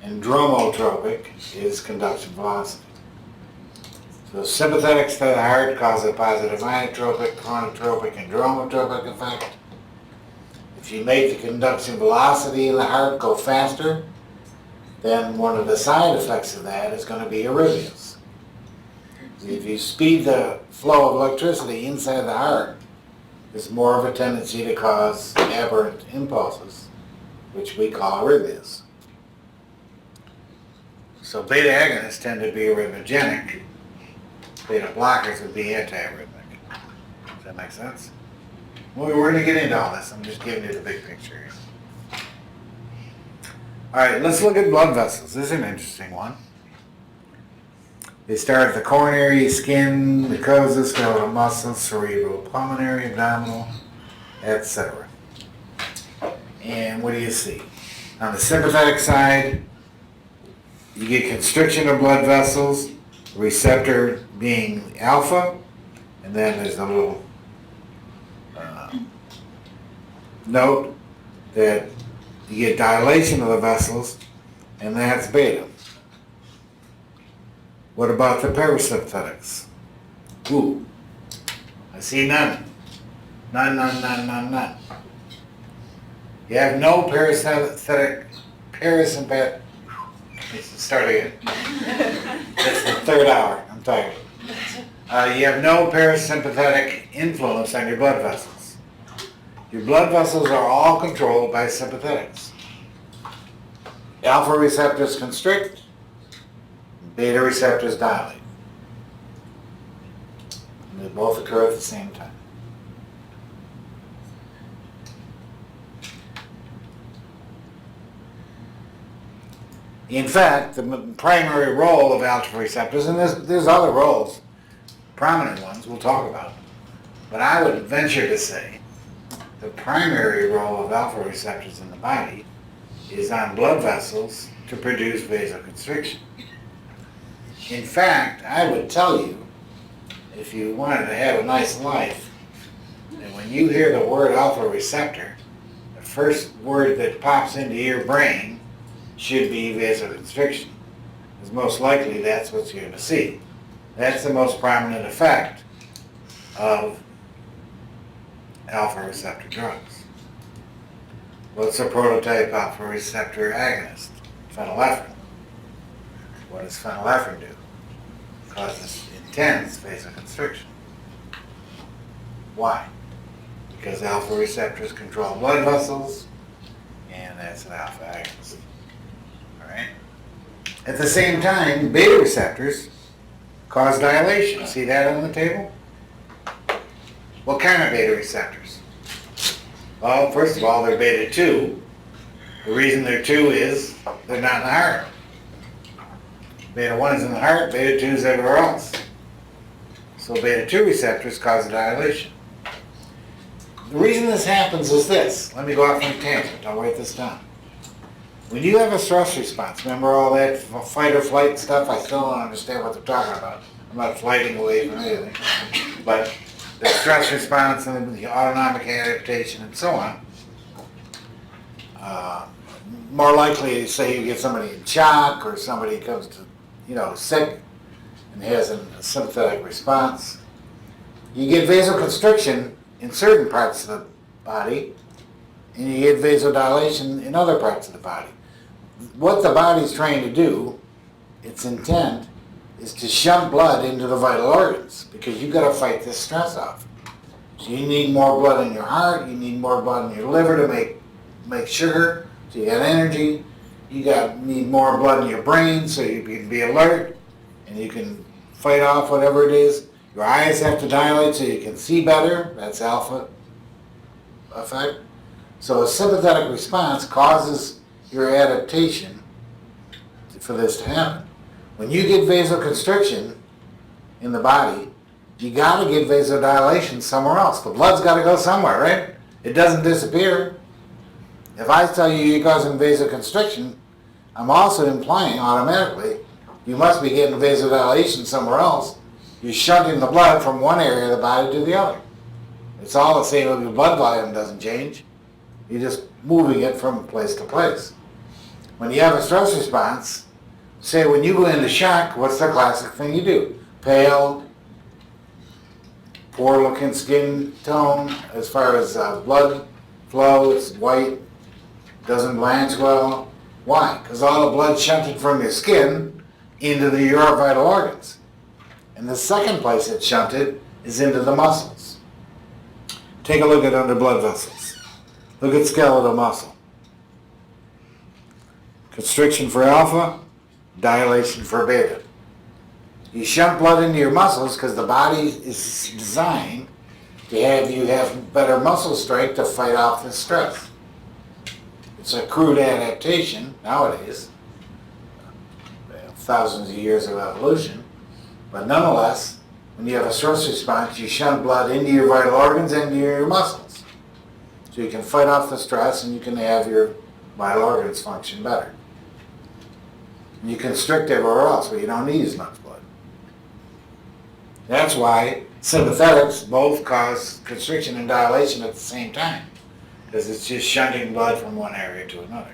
[SPEAKER 1] and dromotropic is conduction velocity. So sympathetics to the heart cause a positive inotropic, chronotropic, and dromotropic effect. If you make the conduction velocity in the heart go faster, then one of the side effects of that is going to be arrhythmias. If you speed the flow of electricity inside the heart, there's more of a tendency to cause aberrant impulses, which we call arrhythmias. So beta agonists tend to be arrhythmogenic. Beta blockers would be anti-arrhythmic. Does that make sense? Well, we're going to get into all this. I'm just giving you the big picture here. All right, let's look at blood vessels. This is an interesting one. They start at the coronary, skin, mucosa, skeletal muscles, cerebral, pulmonary, abdominal, etc. And what do you see? On the sympathetic side, you get constriction of blood vessels, receptor being alpha, and then there's a little note that you get dilation of the vessels, and that's beta. What about the parasympathetics? Ooh, I see none. None. You have no parasympathetic. Let's start again. That's the third hour. I'm tired. You have no parasympathetic influence on your blood vessels. Your blood vessels are all controlled by sympathetics. Alpha receptors constrict, beta receptors dilate. And they both occur at the same time. In fact, the primary role of alpha receptors, and there's other roles, prominent ones we'll talk about, but I would venture to say the primary role of alpha receptors in the body is on blood vessels to produce vasoconstriction. In fact, I would tell you if you wanted to have a nice life, and when you hear the word alpha receptor, the first word that pops into your brain should be vasoconstriction. Because most likely that's what you're going to see. That's the most prominent effect of alpha receptor drugs. What's a prototype alpha receptor agonist? Phenylephrine. What does phenylephrine do? It causes intense vasoconstriction. Why? Because alpha receptors control blood vessels, and that's an alpha agonist. Alright? At the same time, beta receptors cause dilation. See that on the table? What kind of beta receptors? Well, first of all, they're beta 2. The reason they're 2 is they're not in the heart. Beta 1 is in the heart, beta 2 is everywhere else. So beta 2 receptors cause a dilation. The reason this happens is this. Let me go off on a tangent. I'll write this down. When you have a stress response, remember all that fight or flight stuff? I still don't understand what they're talking about. I'm not flighting away from anything. But the stress response and the autonomic adaptation and so on. More likely, say you get somebody in shock or somebody comes to, sick and has a sympathetic response. You get vasoconstriction in certain parts of the body, and you get vasodilation in other parts of the body. What the body's trying to do, its intent, is to shunt blood into the vital organs, because you've got to fight this stress off. So you need more blood in your heart, you need more blood in your liver to make sugar, so you got energy. You need more blood in your brain so you can be alert and you can fight off whatever it is. Your eyes have to dilate so you can see better. That's alpha effect. So a sympathetic response causes your adaptation for this to happen. When you get vasoconstriction in the body, you got to get vasodilation somewhere else. The blood's got to go somewhere, right? It doesn't disappear. If I tell you you're causing vasoconstriction, I'm also implying automatically you must be getting vasodilation somewhere else. You're shunting the blood from one area of the body to the other. It's all the same if your blood volume doesn't change. You're just moving it from place to place. When you have a stress response, say when you go into shock, what's the classic thing you do? Pale, poor looking skin tone as far as blood flow, it's white, doesn't blanch well. Why? Because all the blood shunted from your skin into your vital organs. And the second place it's shunted is into the muscles. Take a look at under blood vessels. Look at skeletal muscle. Constriction for alpha, dilation for beta. You shunt blood into your muscles because the body is designed to have you have better muscle strength to fight off the stress. It's a crude adaptation nowadays, thousands of years of evolution, but nonetheless, when you have a stress response, you shunt blood into your vital organs and into your muscles. So you can fight off the stress and you can have your vital organs function better. You constrict everywhere else, but you don't need as much blood. That's why sympathetics both cause constriction and dilation at the same time, because it's just shunting blood from one area to another.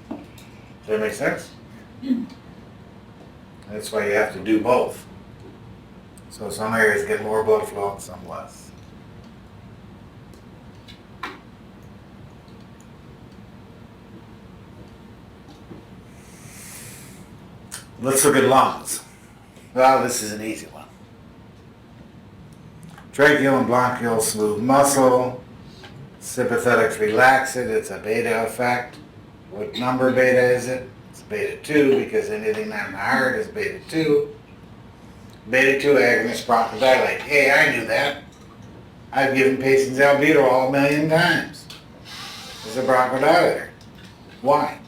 [SPEAKER 1] Does that make sense? That's why you have to do both. So some areas get more blood flow and some less. Let's look at lungs. Well, this is an easy one. Tracheal and bronchial smooth muscle. Sympathetics relax it. It's a beta effect. What number beta is it? It's beta 2 because anything not in the heart is beta 2. Beta 2 agonist bronchodilate. Hey, I knew that. I've given patients albuterol 1 million times. It's a bronchodilator. Why?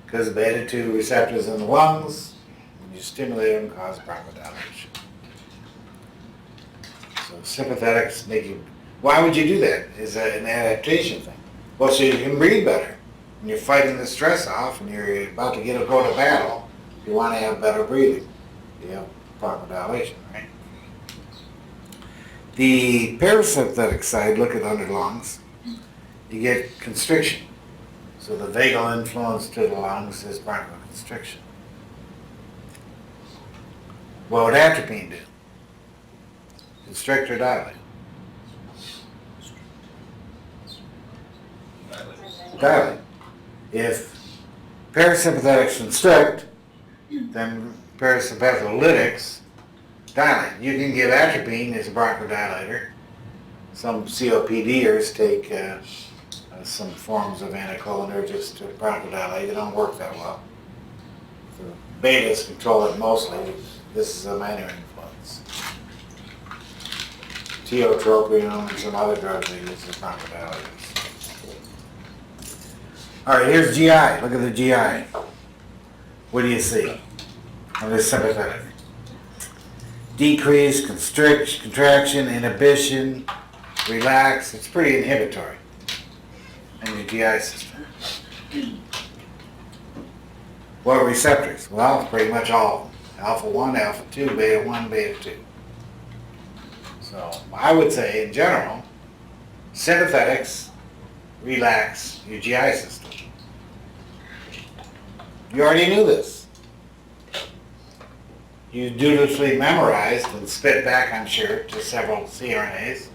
[SPEAKER 1] Because beta 2 receptors in the lungs, when you stimulate them, cause bronchodilation. So sympathetics make you. Why would you do that? It's an adaptation thing. Well, so you can breathe better. When you're fighting the stress off and you're about to go to battle, you want to have better breathing. You have bronchodilation, right? The parasympathetic side, look at under lungs, you get constriction. So the vagal influence to the lungs is bronchoconstriction. What would atropine do? Constrict or dilate? Dilate. If parasympathetics constrict, then parasympathetics dilate. You can give atropine as a bronchodilator. Some COPDers take some forms of anticholinergics to bronchodilate. They don't work that well. The betas control it mostly. This is a minor influence. Tiotropium and some other drugs they use as bronchodilators. All right, here's GI. Look at the GI. What do you see on this sympathetic? Decrease, constrict, contraction, inhibition, relax. It's pretty inhibitory in your GI system. What receptors? Well, pretty much all of them. Alpha 1, alpha 2, beta 1, beta 2. So I would say, in general, sympathetics relax your GI system. You already knew this. You dutifully memorized and spit back, I'm sure, to several CRNAs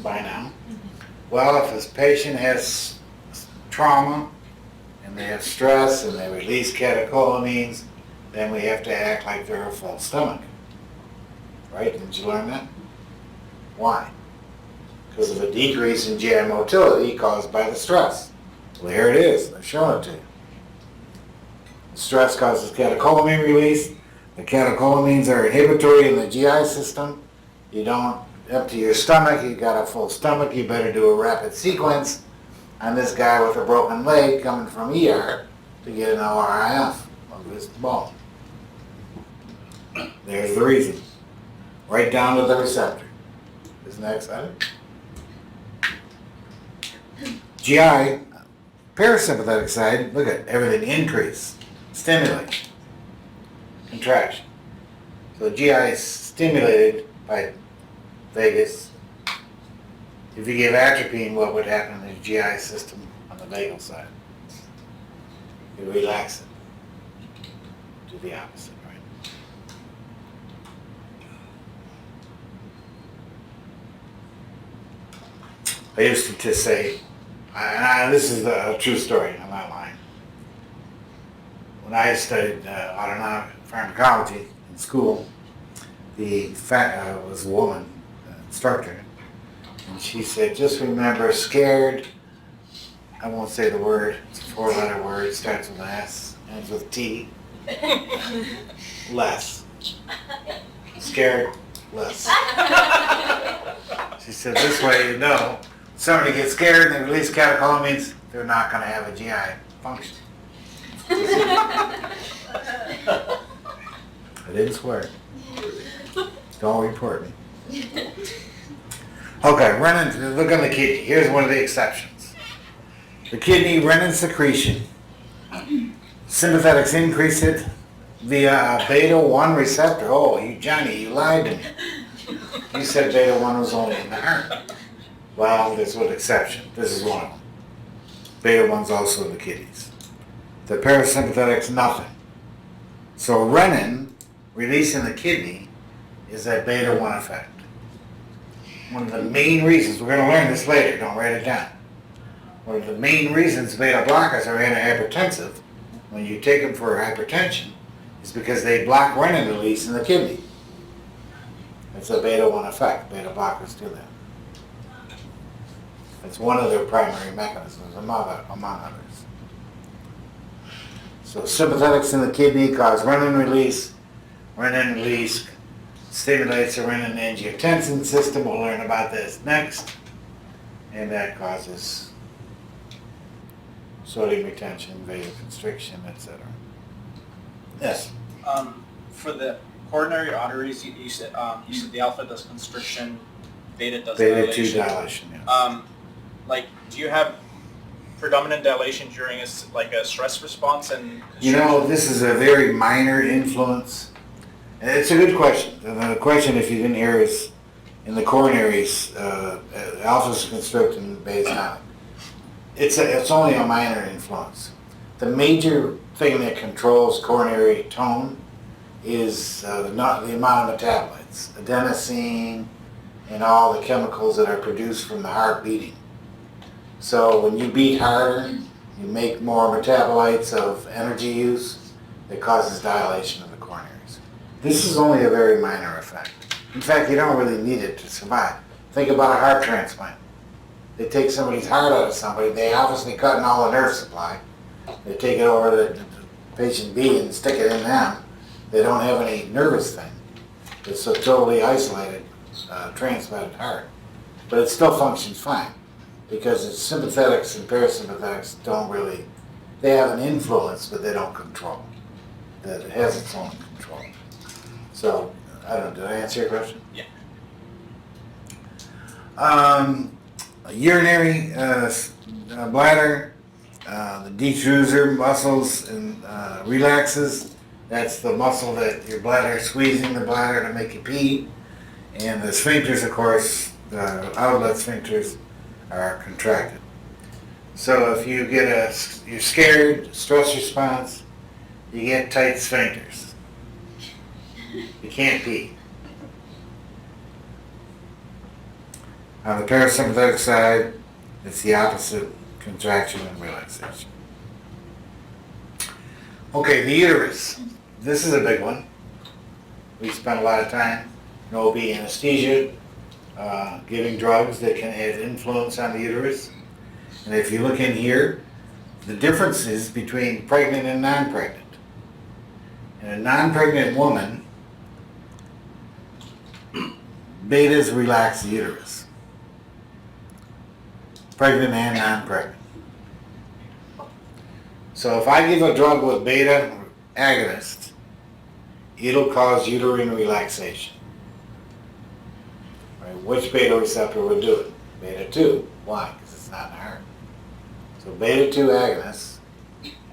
[SPEAKER 1] by now. Well, if this patient has trauma and they have stress and they release catecholamines, then we have to act like they're a full stomach. Right? Didn't you learn that? Why? Because of a decrease in GI motility caused by the stress. Well, here it is. They're showing it to you. Stress causes catecholamine release. The catecholamines are inhibitory in the GI system. You don't empty your stomach. You got a full stomach. You better do a rapid sequence on this guy with a broken leg coming from ER to get an ORIF of his bone. There's the reason. Right down to the receptor. Isn't that exciting? GI, parasympathetic side, look at everything increase, stimulate, contraction. So GI is stimulated by vagus. If you give atropine, what would happen in the GI system on the vagal side? You relax it. Do the opposite, right? I used to say, and this is a true story, I'm not lying. When I studied autonomic pharmacology in school, the was a woman, instructor, and she said, just remember, scared, I won't say the word, it's a 4-letter word, starts with an S, ends with T, less. Scared, less. She said, this way you know, somebody gets scared and they release catecholamines, they're not going to have a GI function. I didn't swear. Don't report me. Okay, renin, look on the kidney. Here's one of the exceptions. The kidney, renin secretion. Sympathetics increase it via beta 1 receptor. Oh, you Johnny, you lied to me. You said beta 1 was only in the heart. Well, there's one exception. This is one of them. Beta 1's also in the kidneys. The parasympathetics, nothing. So renin, released in the kidney, is that beta 1 effect. One of the main reasons, we're going to learn this later, don't write it down. One of the main reasons beta blockers are antihypertensive, when you take them for hypertension, is because they block renin release in the kidney. It's a beta 1 effect. Beta blockers do that. It's one of their primary mechanisms, among others. So sympathetics in the kidney cause renin release. Renin release stimulates the renin-angiotensin system. We'll learn about this next. And that causes sodium retention, vasoconstriction, etc. Yes?
[SPEAKER 2] For the coronary arteries, you said the alpha does constriction, beta does
[SPEAKER 1] Beta
[SPEAKER 2] dilation.
[SPEAKER 1] 2 dilation, yes.
[SPEAKER 2] Do you have predominant dilation during a stress response and constriction?
[SPEAKER 1] You know, this is a very minor influence. And it's a good question. And the question, if you didn't hear, is in the coronaries, alpha's constricted and beta's not. It's only a minor influence. The major thing that controls coronary tone is the amount of metabolites, adenosine, and all the chemicals that are produced from the heart beating. So when you beat harder, you make more metabolites of energy use that causes dilation of the coronaries. This is only a very minor effect. In fact, you don't really need it to survive. Think about a heart transplant. They take somebody's heart out of somebody, they obviously cutting all the nerve supply. They take it over to patient B and stick it in them. They don't have any nervous thing. It's a totally isolated transplanted heart. But it still functions fine because its sympathetics and parasympathetics don't really, they have an influence but they don't control. That it has its own control. So, I don't know, did I answer your question?
[SPEAKER 2] Yeah.
[SPEAKER 1] Urinary bladder, the detrusor muscles and relaxes. That's the muscle that your bladder, squeezing the bladder to make you pee. And the sphincters, of course, the outlet sphincters are contracted. So if you get you're scared, stress response, you get tight sphincters. You can't pee. On the parasympathetic side, it's the opposite, contraction and relaxation. Okay, the uterus. This is a big one. We spent a lot of time in OB anesthesia, giving drugs that can have influence on the uterus. And if you look in here, the differences between pregnant and non-pregnant. In a non-pregnant woman, betas relax the uterus. Pregnant and non-pregnant. So if I give a drug with beta agonist, it'll cause uterine relaxation. Right? Which beta receptor would do it? Beta 2. Why? Because it's not in the heart. So beta 2 agonists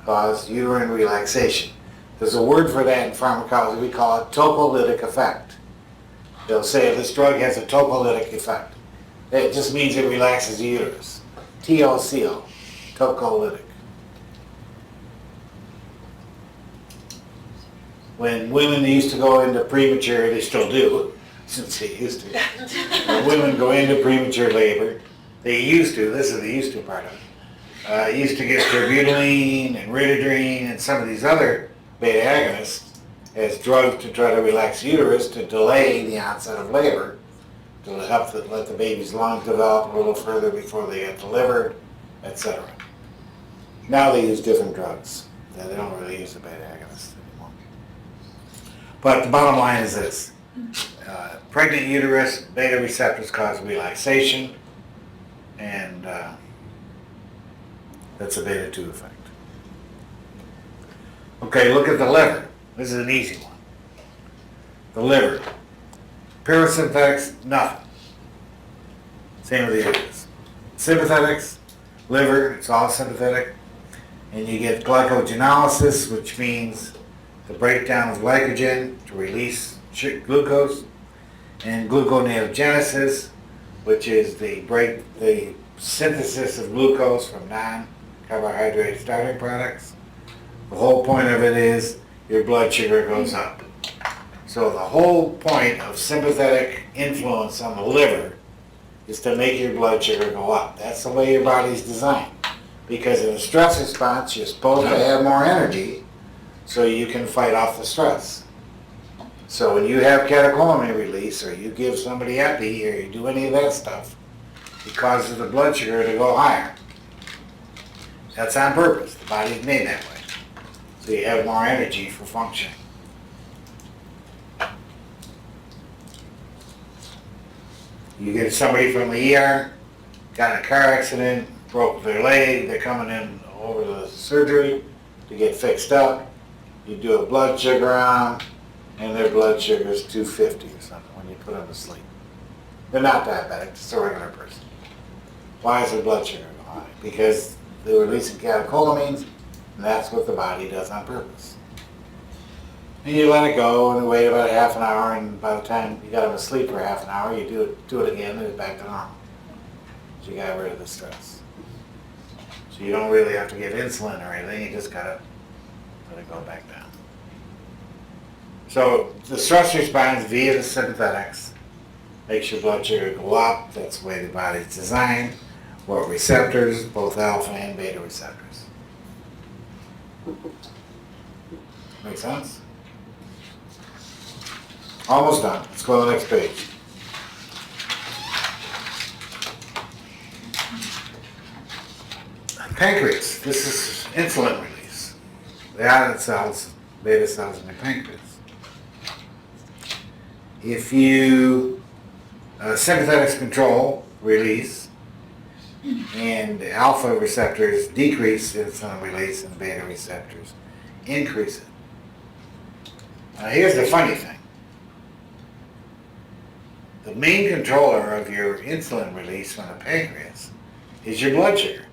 [SPEAKER 1] cause uterine relaxation. There's a word for that in pharmacology. We call it tocolytic effect. They'll say this drug has a tocolytic effect. It just means it relaxes the uterus. TOCO, tocolytic. When women used to go into premature, they still do, since they used to. When women go into premature labor, they used to, this is the used to part of it, used to get terbutaline and ritidine and some of these other beta agonists as drugs to try to relax the uterus to delay the onset of labor, to help let the baby's lungs develop a little further before they get delivered, etc. Now they use different drugs. They don't really use the beta agonists anymore. But the bottom line is this. Pregnant uterus, beta receptors cause relaxation, and that's a beta 2 effect. Okay, look at the liver. This is an easy one. The liver. Parasympathetics, nothing. Same with the uterus. Sympathetics, liver, it's all sympathetic. And you get glycogenolysis, which means the breakdown of glycogen to release glucose, and gluconeogenesis, which is the synthesis of glucose from non-carbohydrate starting products. The whole point of it is your blood sugar goes up. So the whole point of sympathetic influence on the liver is to make your blood sugar go up. That's the way your body's designed. Because in a stress response, you're supposed to have more energy so you can fight off the stress. So when you have catecholamine release, or you give somebody epi, or you do any of that stuff, it causes the blood sugar to go higher. That's on purpose. The body's made that way. So you have more energy for functioning. You get somebody from the ER, got in a car accident, broke their leg, they're coming in over the surgery to get fixed up. You do a blood sugar on them, and their blood sugar is 250 or something when you put them to sleep. They're not diabetic, just a regular person. Why is their blood sugar high? Because they're releasing catecholamines, and that's what the body does on purpose. And you let it go and wait about half an hour, and by the time you got them asleep for half an hour, you do it again and it's back to normal. So you got rid of the stress. So you don't really have to give insulin or anything, you just gotta let it go back down. So the stress response via the sympathetics makes your blood sugar go up. That's the way the body's designed. What receptors? Both alpha and beta receptors. Make sense? Almost done. Let's go to the next page. Pancreas. This is insulin release. The islet cells, beta cells in the pancreas. If you sympathetics control release, and the alpha receptors decrease insulin release, and the beta receptors increase it. Now here's the funny thing. The main controller of your insulin release from the pancreas is your blood sugar.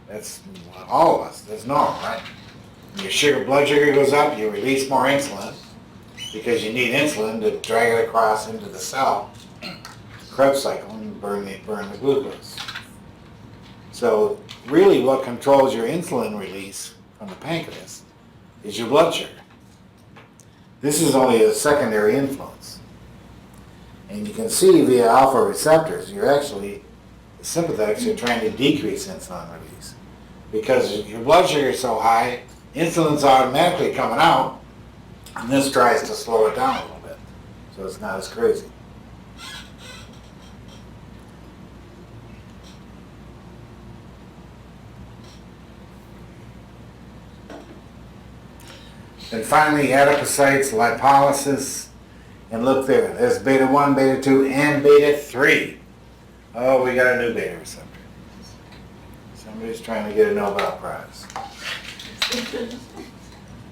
[SPEAKER 1] That's all of us. That's normal, right? When your blood sugar goes up, you release more insulin because you need insulin to drag it across into the cell, Krebs cycle, and burn the glucose. So really what controls your insulin release from the pancreas is your blood sugar. This is only a secondary influence. And you can see via alpha receptors, the sympathetics are trying to decrease insulin release. Because your blood sugar is so high, insulin's automatically coming out, and this tries to slow it down a little bit, so it's not as crazy. And finally, adipocytes, lipolysis, and look there. There's beta 1, beta 2, and beta 3. Oh, we got a new beta receptor. Somebody's trying to get a Nobel Prize.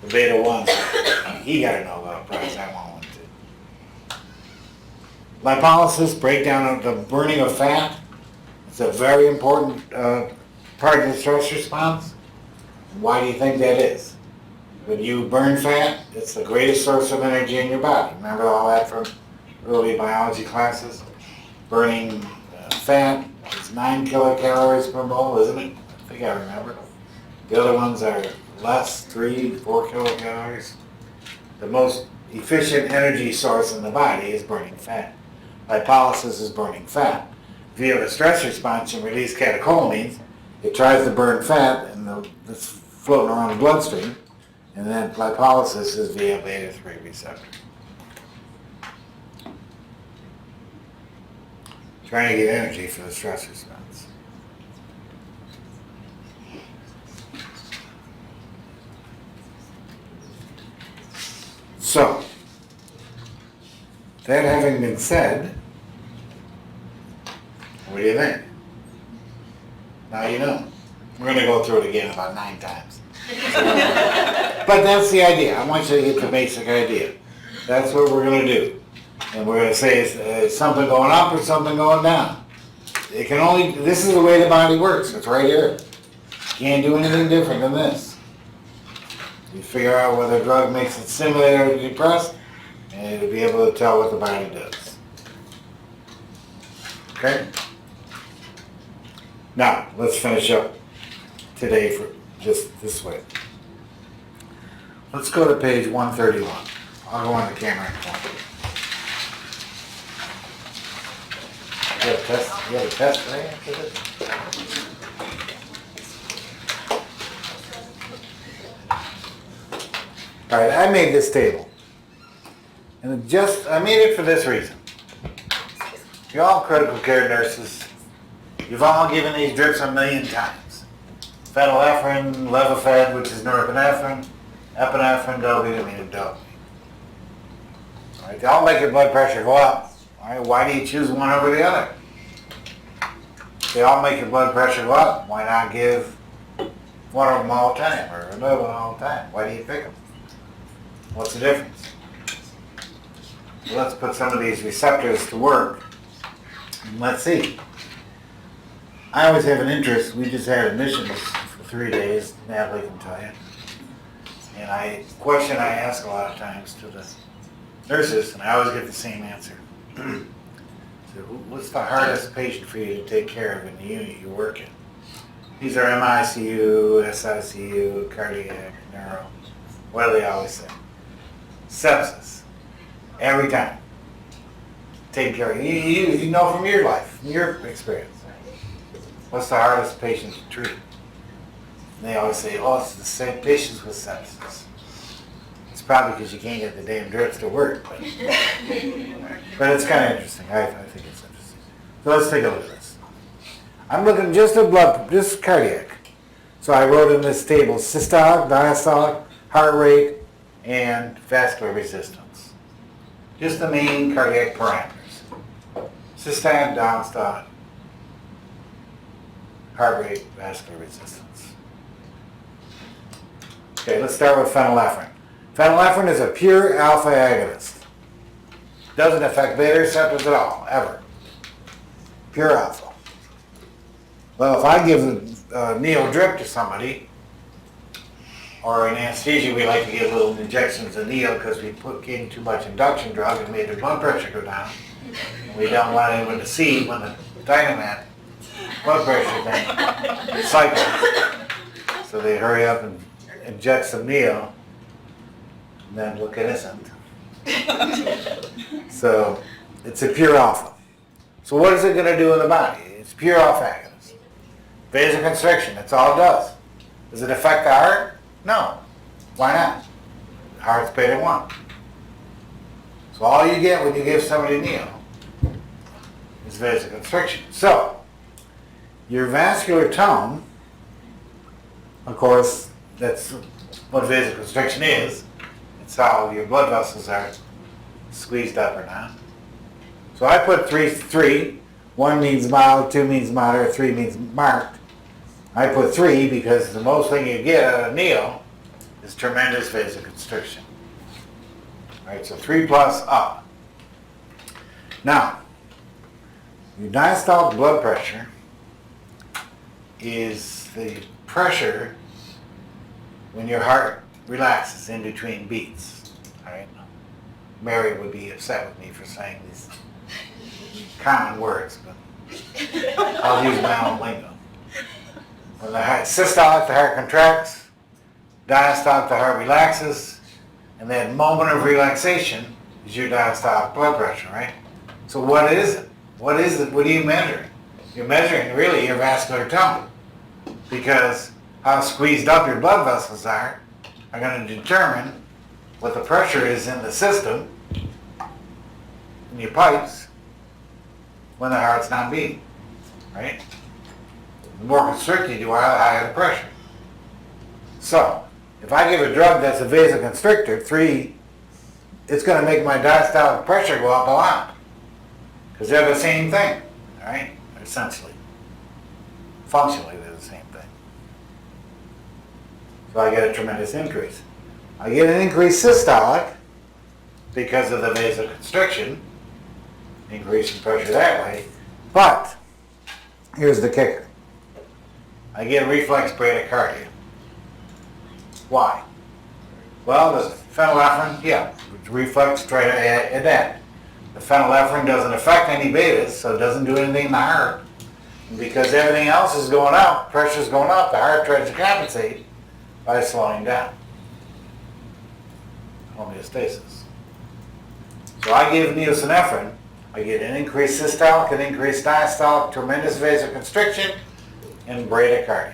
[SPEAKER 1] The beta 1, he got a Nobel Prize. I want one too. Lipolysis, breakdown of the burning of fat. It's a very important part of the stress response. Why do you think that is? When you burn fat, it's the greatest source of energy in your body. Remember all that from early biology classes? Burning fat is 9 kilocalories per mole, isn't it? I think I remember. The other ones are less, 3 to 4 kilocalories. The most efficient energy source in the body is burning fat. Lipolysis is burning fat. Via the stress response, you release catecholamines. It tries to burn fat, and it's floating around the bloodstream. And then lipolysis is via beta 3 receptor. Trying to get energy for the stress response. So, that having been said, what do you think? Now you know. We're going to go through it again about 9 times. But that's the idea. I want you to get the basic idea. That's what we're going to do. And we're going to say is something going up or something going down. This is the way the body works. It's right here. Can't do anything different than this. You figure out whether a drug makes it stimulate or depressed, and you'll be able to tell what the body does. Okay? Now, let's finish up today for just this way. Let's go to page 131. I'll go on the camera and point. You have a test today after this? All right, I made this table. And I made it for this reason. You're all critical care nurses. You've all given these drips a million times. Phenylephrine, Levophed, which is norepinephrine, epinephrine, dopamine, and dopamine. All right, they all make your blood pressure go up. All right, why do you choose one over the other? They all make your blood pressure go up. Why not give one of them all the time, or another one all the time? Why do you pick them? What's the difference? Well, let's put some of these receptors to work, and let's see. I always have an interest. We just had admissions for 3 days, Natalie can tell you. And question I ask a lot of times to the nurses, and I always get the same answer. So what's the hardest patient for you to take care of in the unit you work in? These are MICU, SICU, cardiac, neuro. What do they always say? Sepsis. Every time. Take care of you know from your life, from your experience. What's the hardest patient to treat? And they always say, oh, it's the same patients with sepsis. It's probably because you can't get the damn drips to work. But it's kind of interesting. I think it's interesting. So let's take a look at this. I'm looking just at just cardiac. So I wrote in this table systolic, diastolic, heart rate, and vascular resistance. Just the main cardiac parameters. Systolic, diastolic, heart rate, vascular resistance. Okay, let's start with phenylephrine. Phenylephrine is a pure alpha agonist. Doesn't affect beta receptors at all, ever. Pure alpha. Well, if I give a neo drip to somebody, or in anesthesia, we like to give little injections of neo because we gave too much induction drug and made their blood pressure go down. And we don't want anyone to see when the Dynamat blood pressure thing cycles. So they hurry up and inject some neo, and then look innocent. So it's a pure alpha. So what is it going to do in the body? It's pure alpha agonist. Vasoconstriction, that's all it does. Does it affect the heart? No. Why not? The heart's beta 1. So all you get when you give somebody neo is vasoconstriction. So your vascular tone, of course, that's what vasoconstriction is. It's how your blood vessels are squeezed up or not. So I put 3. 1 means mild, 2 means moderate, 3 means marked. I put 3 because the most thing you get out of neo is tremendous vasoconstriction. All right, so 3 plus up. Now, your diastolic blood pressure is the pressure when your heart relaxes in between beats. All right? Mary would be upset with me for saying these common words, but I'll use my own lingo. When the heart systolic, the heart contracts. Diastolic, the heart relaxes. And that moment of relaxation is your diastolic blood pressure, right? So what is it? What is it? What are you measuring? You're measuring really your vascular tone, because how squeezed up your blood vessels are going to determine what the pressure is in the system, in your pipes, when the heart's not beating, right? The more constricted you are, the higher the pressure. So, if I give a drug that's a vasoconstrictor, 3, it's going to make my diastolic pressure go up a lot, because they're the same thing, all right? Essentially. Functionally, they're the same thing. So I get a tremendous increase. I get an increased systolic because of the vasoconstriction, increase in pressure that way, but here's the kicker. I get reflex bradycardia. Why? Well, the phenylephrine, yeah, reflex try to adapt. The phenylephrine doesn't affect any betas, so it doesn't do anything in the heart. And because everything else is going up, pressure's going up, the heart tries to compensate by slowing down. Homeostasis. So I give neosynephrine, I get an increased systolic, an increased diastolic, tremendous vasoconstriction, and bradycardia.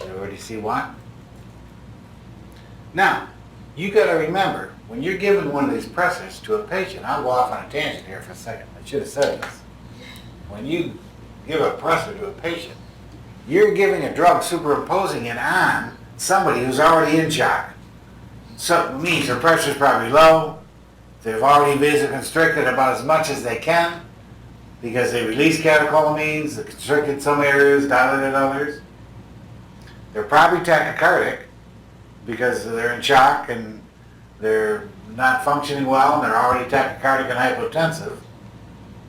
[SPEAKER 1] Everybody see why? Now, you got to remember, when you're giving one of these pressors to a patient, I'll go off on a tangent here for a second. I should have said this. When you give a pressor to a patient, you're giving a drug superimposing it on somebody who's already in shock. So it means their pressure's probably low. They've already vasoconstricted about as much as they can because they released catecholamines, they constricted some areas, dilated others. They're probably tachycardic because they're in shock and they're not functioning well and they're already tachycardic and hypotensive.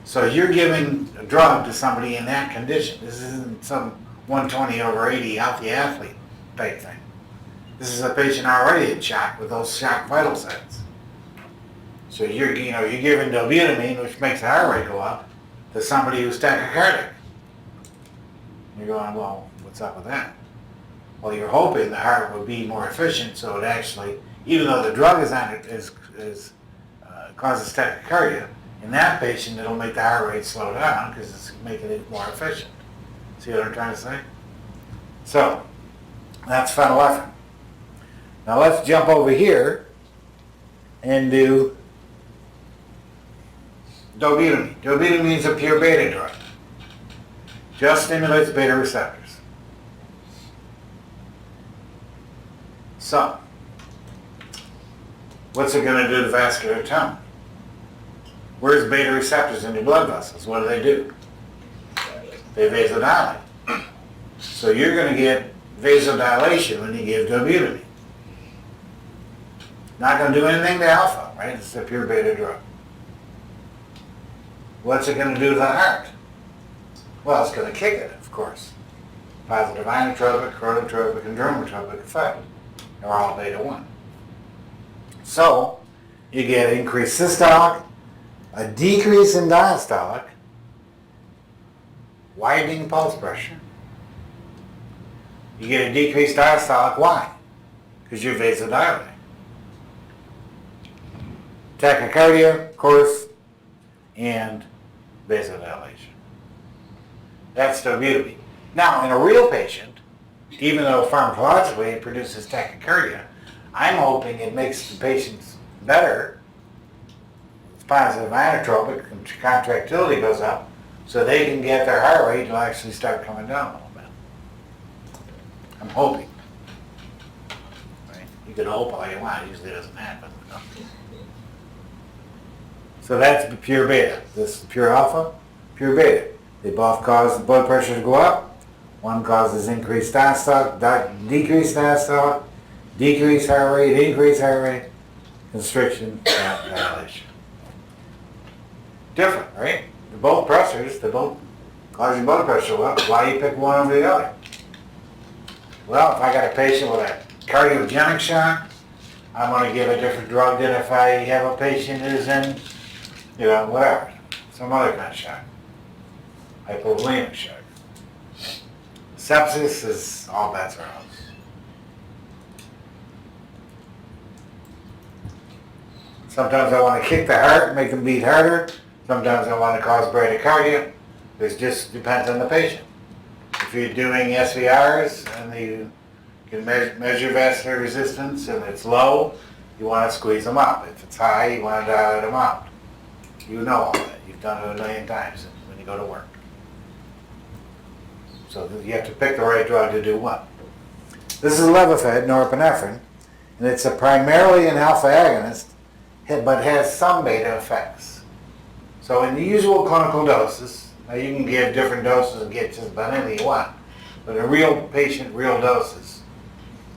[SPEAKER 1] So you're giving a drug to somebody in that condition. This isn't some 120/80 healthy athlete type thing. This is a patient already in shock with those shock vital signs. So you're giving dobutamine, which makes the heart rate go up, to somebody who's tachycardic. You're going, well, what's up with that? Well, you're hoping the heart would be more efficient, so it actually, even though the drug causes tachycardia, in that patient it'll make the heart rate slow down because it's making it more efficient. See what I'm trying to say? So, that's phenylephrine. Now let's jump over here and do dobutamine. Dobutamine is a pure beta drug. Just stimulates beta receptors. So, what's it going to do to vascular tone? Where's beta receptors in your blood vessels? What do? They vasodilate. So you're going to get vasodilation when you give dobutamine. Not going to do anything to alpha, right? It's a pure beta drug. What's it going to do to the heart? Well, it's going to kick it, of course. Positive inotropic, chronotropic, and dromotropic effect. They're all beta 1. So, you get increased systolic, a decrease in diastolic, widening pulse pressure. You get a decreased diastolic. Why? Because you're vasodilating. Tachycardia, of course, and vasodilation. That's dobutamine. Now, in a real patient, even though pharmacologically it produces tachycardia, I'm hoping it makes the patients better. It's positive inotropic, and contractility goes up, so they can get their heart rate to actually start coming down a little bit. I'm hoping. Right? You can hope all you want, it usually doesn't happen. So that's pure beta. This is pure alpha, pure beta. They both cause the blood pressure to go up. One causes increased diastolic, decreased diastolic, decreased heart rate, increased heart rate, constriction, dilation. Different, right? They're both pressors, they both cause your blood pressure to go up. Why do you pick one over the other? Well, if I got a patient with a cardiogenic shock, I'm going to give a different drug than if I have a patient who's in, whatever, some other kind of shock. Hypovolemic shock. Sepsis is all bets are out. Sometimes I want to kick the heart, make them beat harder. Sometimes I want to cause bradycardia. It just depends on the patient. If you're doing SVRs and you can measure vascular resistance and it's low, you want to squeeze them up. If it's high, you want to dilate them out. You know all that. You've done it a million times when you go to work. So you have to pick the right drug to do what. This is Levophed, norepinephrine, and it's primarily an alpha agonist, but has some beta effects. So in the usual clinical doses, now you can give different doses and get just about anything you want, but in a real patient, real doses,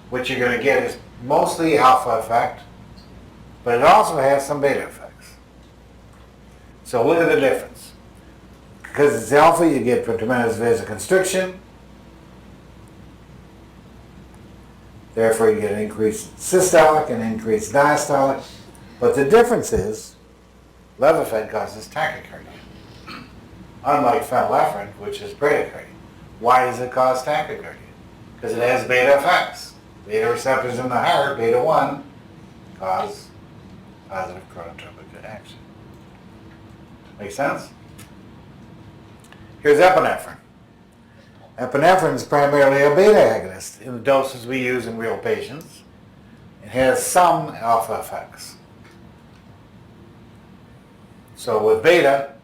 [SPEAKER 1] what you're going to get is mostly alpha effect, but it also has some beta effects. So look at the difference. Because it's alpha, you get tremendous vasoconstriction. Therefore, you get an increased systolic and increased diastolic. But the difference is, Levophed causes tachycardia, unlike phenylephrine, which is bradycardia. Why does it cause tachycardia? Because it has beta effects. Beta receptors in the heart, beta 1, cause positive chronotropic action. Make sense? Here's epinephrine. Epinephrine is primarily a beta agonist in the doses we use in real patients. It has some alpha effects. So with beta,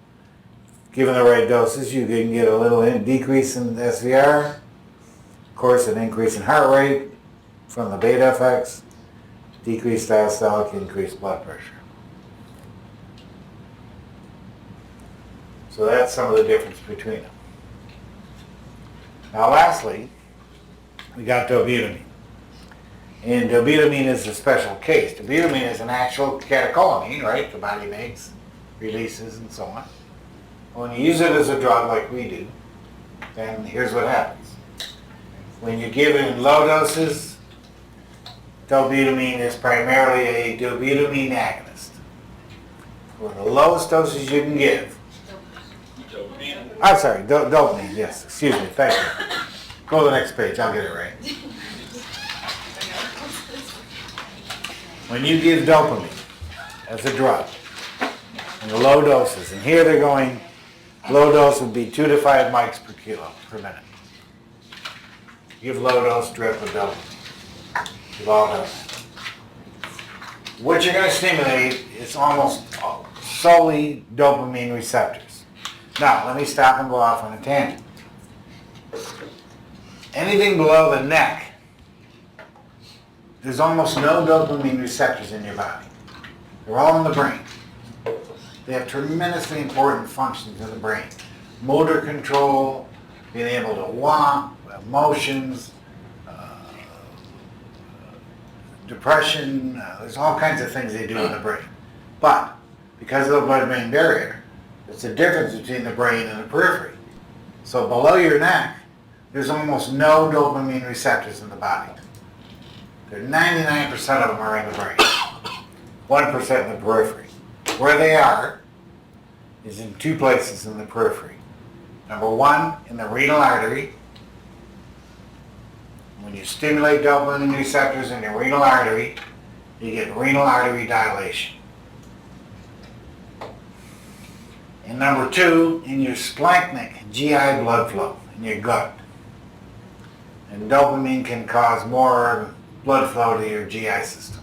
[SPEAKER 1] given the right doses, you can get a little decrease in SVR, of course an increase in heart rate from the beta effects, decreased diastolic, increased blood pressure. So that's some of the difference between them. Now lastly, we got dobutamine. And dobutamine is a special case. Dobutamine is an actual catecholamine, right? The body makes, releases, and so on. When you use it as a drug like we do, then here's what happens. When you give it in low doses, Dobutamine is primarily a dobutamine agonist. For the lowest doses you can give.
[SPEAKER 2] Dopamine.
[SPEAKER 1] I'm sorry, dopamine, yes, excuse me, thank you. Go to the next page, I'll get it right. When you give dopamine as a drug, in the low doses, and here they're going, low dose would be 2 to 5 mics per kilo per minute. Give low dose drip of dopamine. Give all dose. What you're going to stimulate is almost solely dopamine receptors. Now, let me stop and go off on a tangent. Anything below the neck, there's almost no dopamine receptors in your body. They're all in the brain. They have tremendously important functions in the brain. Motor control, being able to walk, emotions, depression, there's all kinds of things they do in the brain. But because of the blood-brain barrier, it's the difference between the brain and the periphery. So below your neck, there's almost no dopamine receptors in the body. 99% of them are in the brain, 1% in the periphery. Where they are is in 2 places in the periphery. Number 1, in the renal artery. When you stimulate dopamine receptors in your renal artery, you get renal artery dilation. And number 2, in your splanchnic GI blood flow, in your gut. And dopamine can cause more blood flow to your GI system,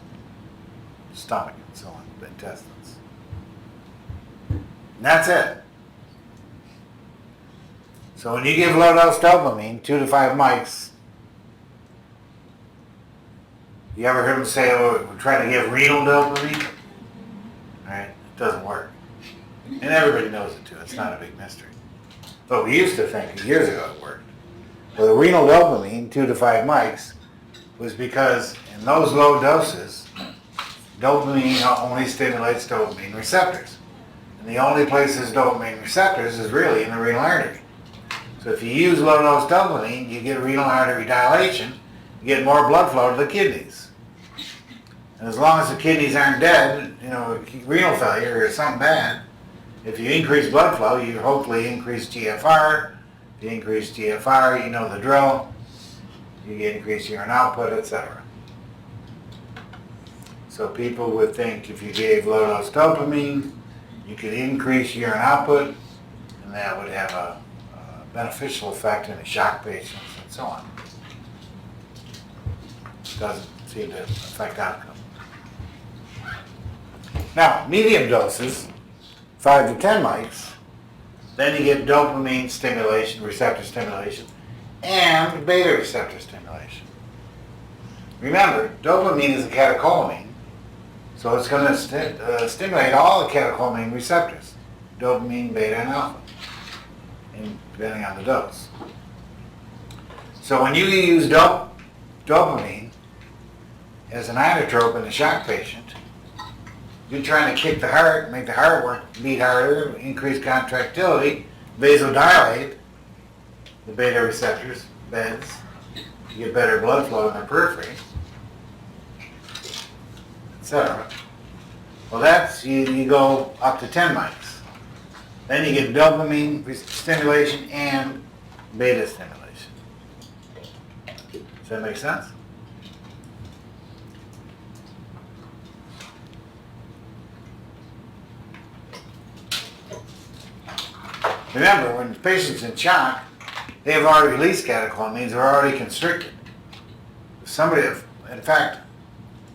[SPEAKER 1] stomach and so on, the intestines. And that's it. So when you give low dose dopamine, 2 to 5 mics, you ever heard them say, oh, we're trying to give renal dopamine? Alright, it doesn't work. And everybody knows it too, it's not a big mystery. But we used to think years ago it worked. Well, the renal dopamine, 2 to 5 mics, was because in those low doses, dopamine only stimulates dopamine receptors. And the only place there's dopamine receptors is really in the renal artery. So if you use low dose dopamine, you get renal artery dilation, you get more blood flow to the kidneys. And as long as the kidneys aren't dead, renal failure or something bad, if you increase blood flow, you hopefully increase GFR. If you increase GFR, you know the drill. You get increased urine output, etc. So people would think if you gave low dose dopamine, you could increase urine output, and that would have a beneficial effect in the shock patients and so on. It doesn't seem to affect outcome. Now, medium doses, 5 to 10 mics, then you get dopamine stimulation, receptor stimulation, and beta receptor stimulation. Remember, dopamine is a catecholamine, so it's going to stimulate all the catecholamine receptors, dopamine, beta, and alpha, depending on the dose. So when you use dopamine as an inotrope in a shock patient, you're trying to kick the heart, make the heart beat harder, increase contractility, vasodilate the beta receptors, beds, you get better blood flow in the periphery, etc. Well, that's, you go up to 10 mics. Then you get dopamine stimulation and beta stimulation. Does that make sense? Remember, when the patient's in shock, they have already released catecholamines, they're already constricted. If somebody, in fact,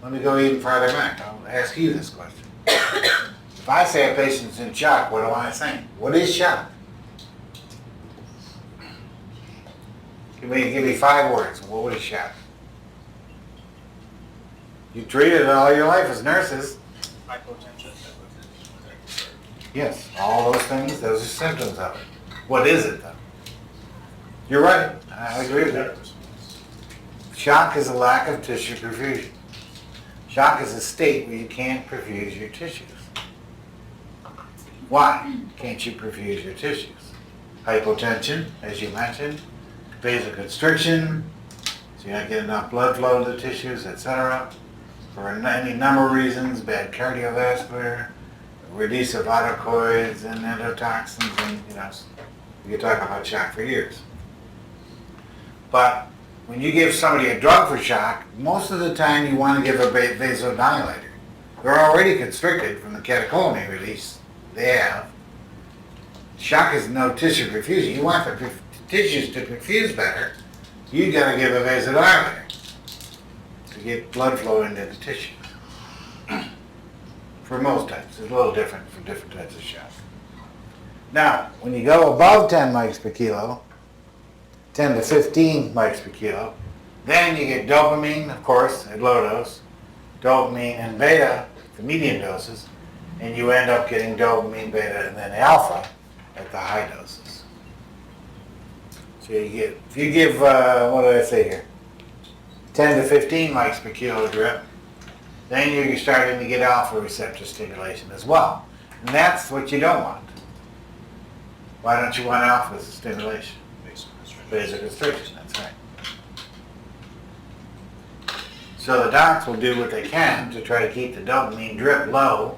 [SPEAKER 1] let me go even farther back. I'll ask you this question. If I say a patient's in shock, what am I saying? What is shock? Give me 5 words. What is shock? You treated it all your life as nurses.
[SPEAKER 2] Hypotension.
[SPEAKER 1] Yes, all those things, those are symptoms of it. What is it though? You're right, I agree with that. Shock is a lack of tissue perfusion. Shock is a state where you can't perfuse your tissues. Why can't you perfuse your tissues? Hypotension, as you mentioned, vasoconstriction, so So you're not getting enough blood flow to the tissues, etc. For any number of reasons, bad cardiovascular, release of autocoids and endotoxins, and you could talk about shock for years. But when you give somebody a drug for shock, most of the time you want to give a vasodilator. They're already constricted from the catecholamine release they have. Shock is no tissue perfusion. You want the tissues to perfuse better, you got to give a vasodilator to get blood flow into the tissue. For most types, it's a little different for different types of shock. Now, when you go above 10 mics per kilo, 10 to 15 mics per kilo, then you get dopamine, of course, at low dose, dopamine and beta, the medium doses, and you end up getting dopamine, beta, and then alpha at the high doses. So you get, if you give, what did I say here, 10 to 15 mics per kilo drip, then you're starting to get alpha receptor stimulation as well. And that's what you don't want. Why don't you want alpha stimulation? Vasoconstriction, that's right. So the docs will do what they can to try to keep the dopamine drip low.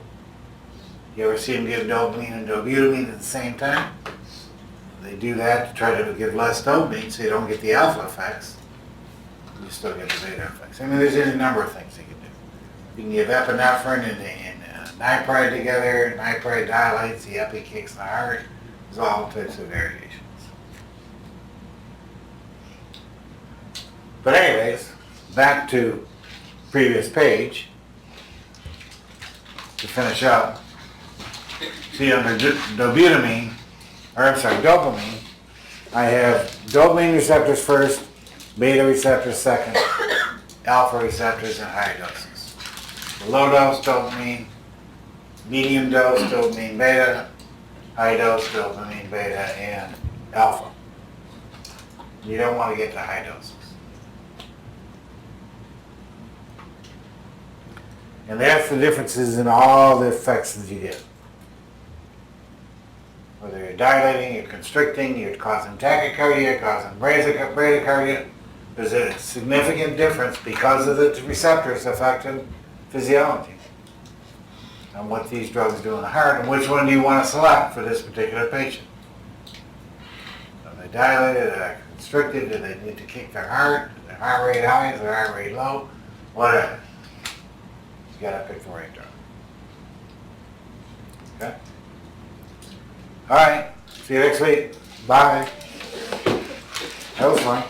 [SPEAKER 1] You ever see them give dopamine and dobutamine at the same time? They do that to try to give less dopamine so you don't get the alpha effects. You still get the beta effects. I mean, there's any number of things you can do. You can give epinephrine and nipride together. Nipride dilates, the epi kicks the heart. There's all types of variations. But anyways, back to previous page to finish up. See, under dopamine, I have dopamine receptors first, beta receptors second, alpha receptors in high doses. The low dose dopamine, medium dose dopamine beta, high dose dopamine beta, and alpha. You don't want to get to high doses. And that's the differences in all the effects that you get. Whether you're dilating, you're constricting, you're causing tachycardia, causing bradycardia, there's a significant difference because of the receptors affecting physiology and what these drugs do in the heart, and which one do you want to select for this particular patient. Are they dilated, are they constricted, do they need to kick their heart, is their heart rate high, is their heart rate low, whatever. You gotta pick the right drug. Okay? All right. See you next week. Bye. That was fun.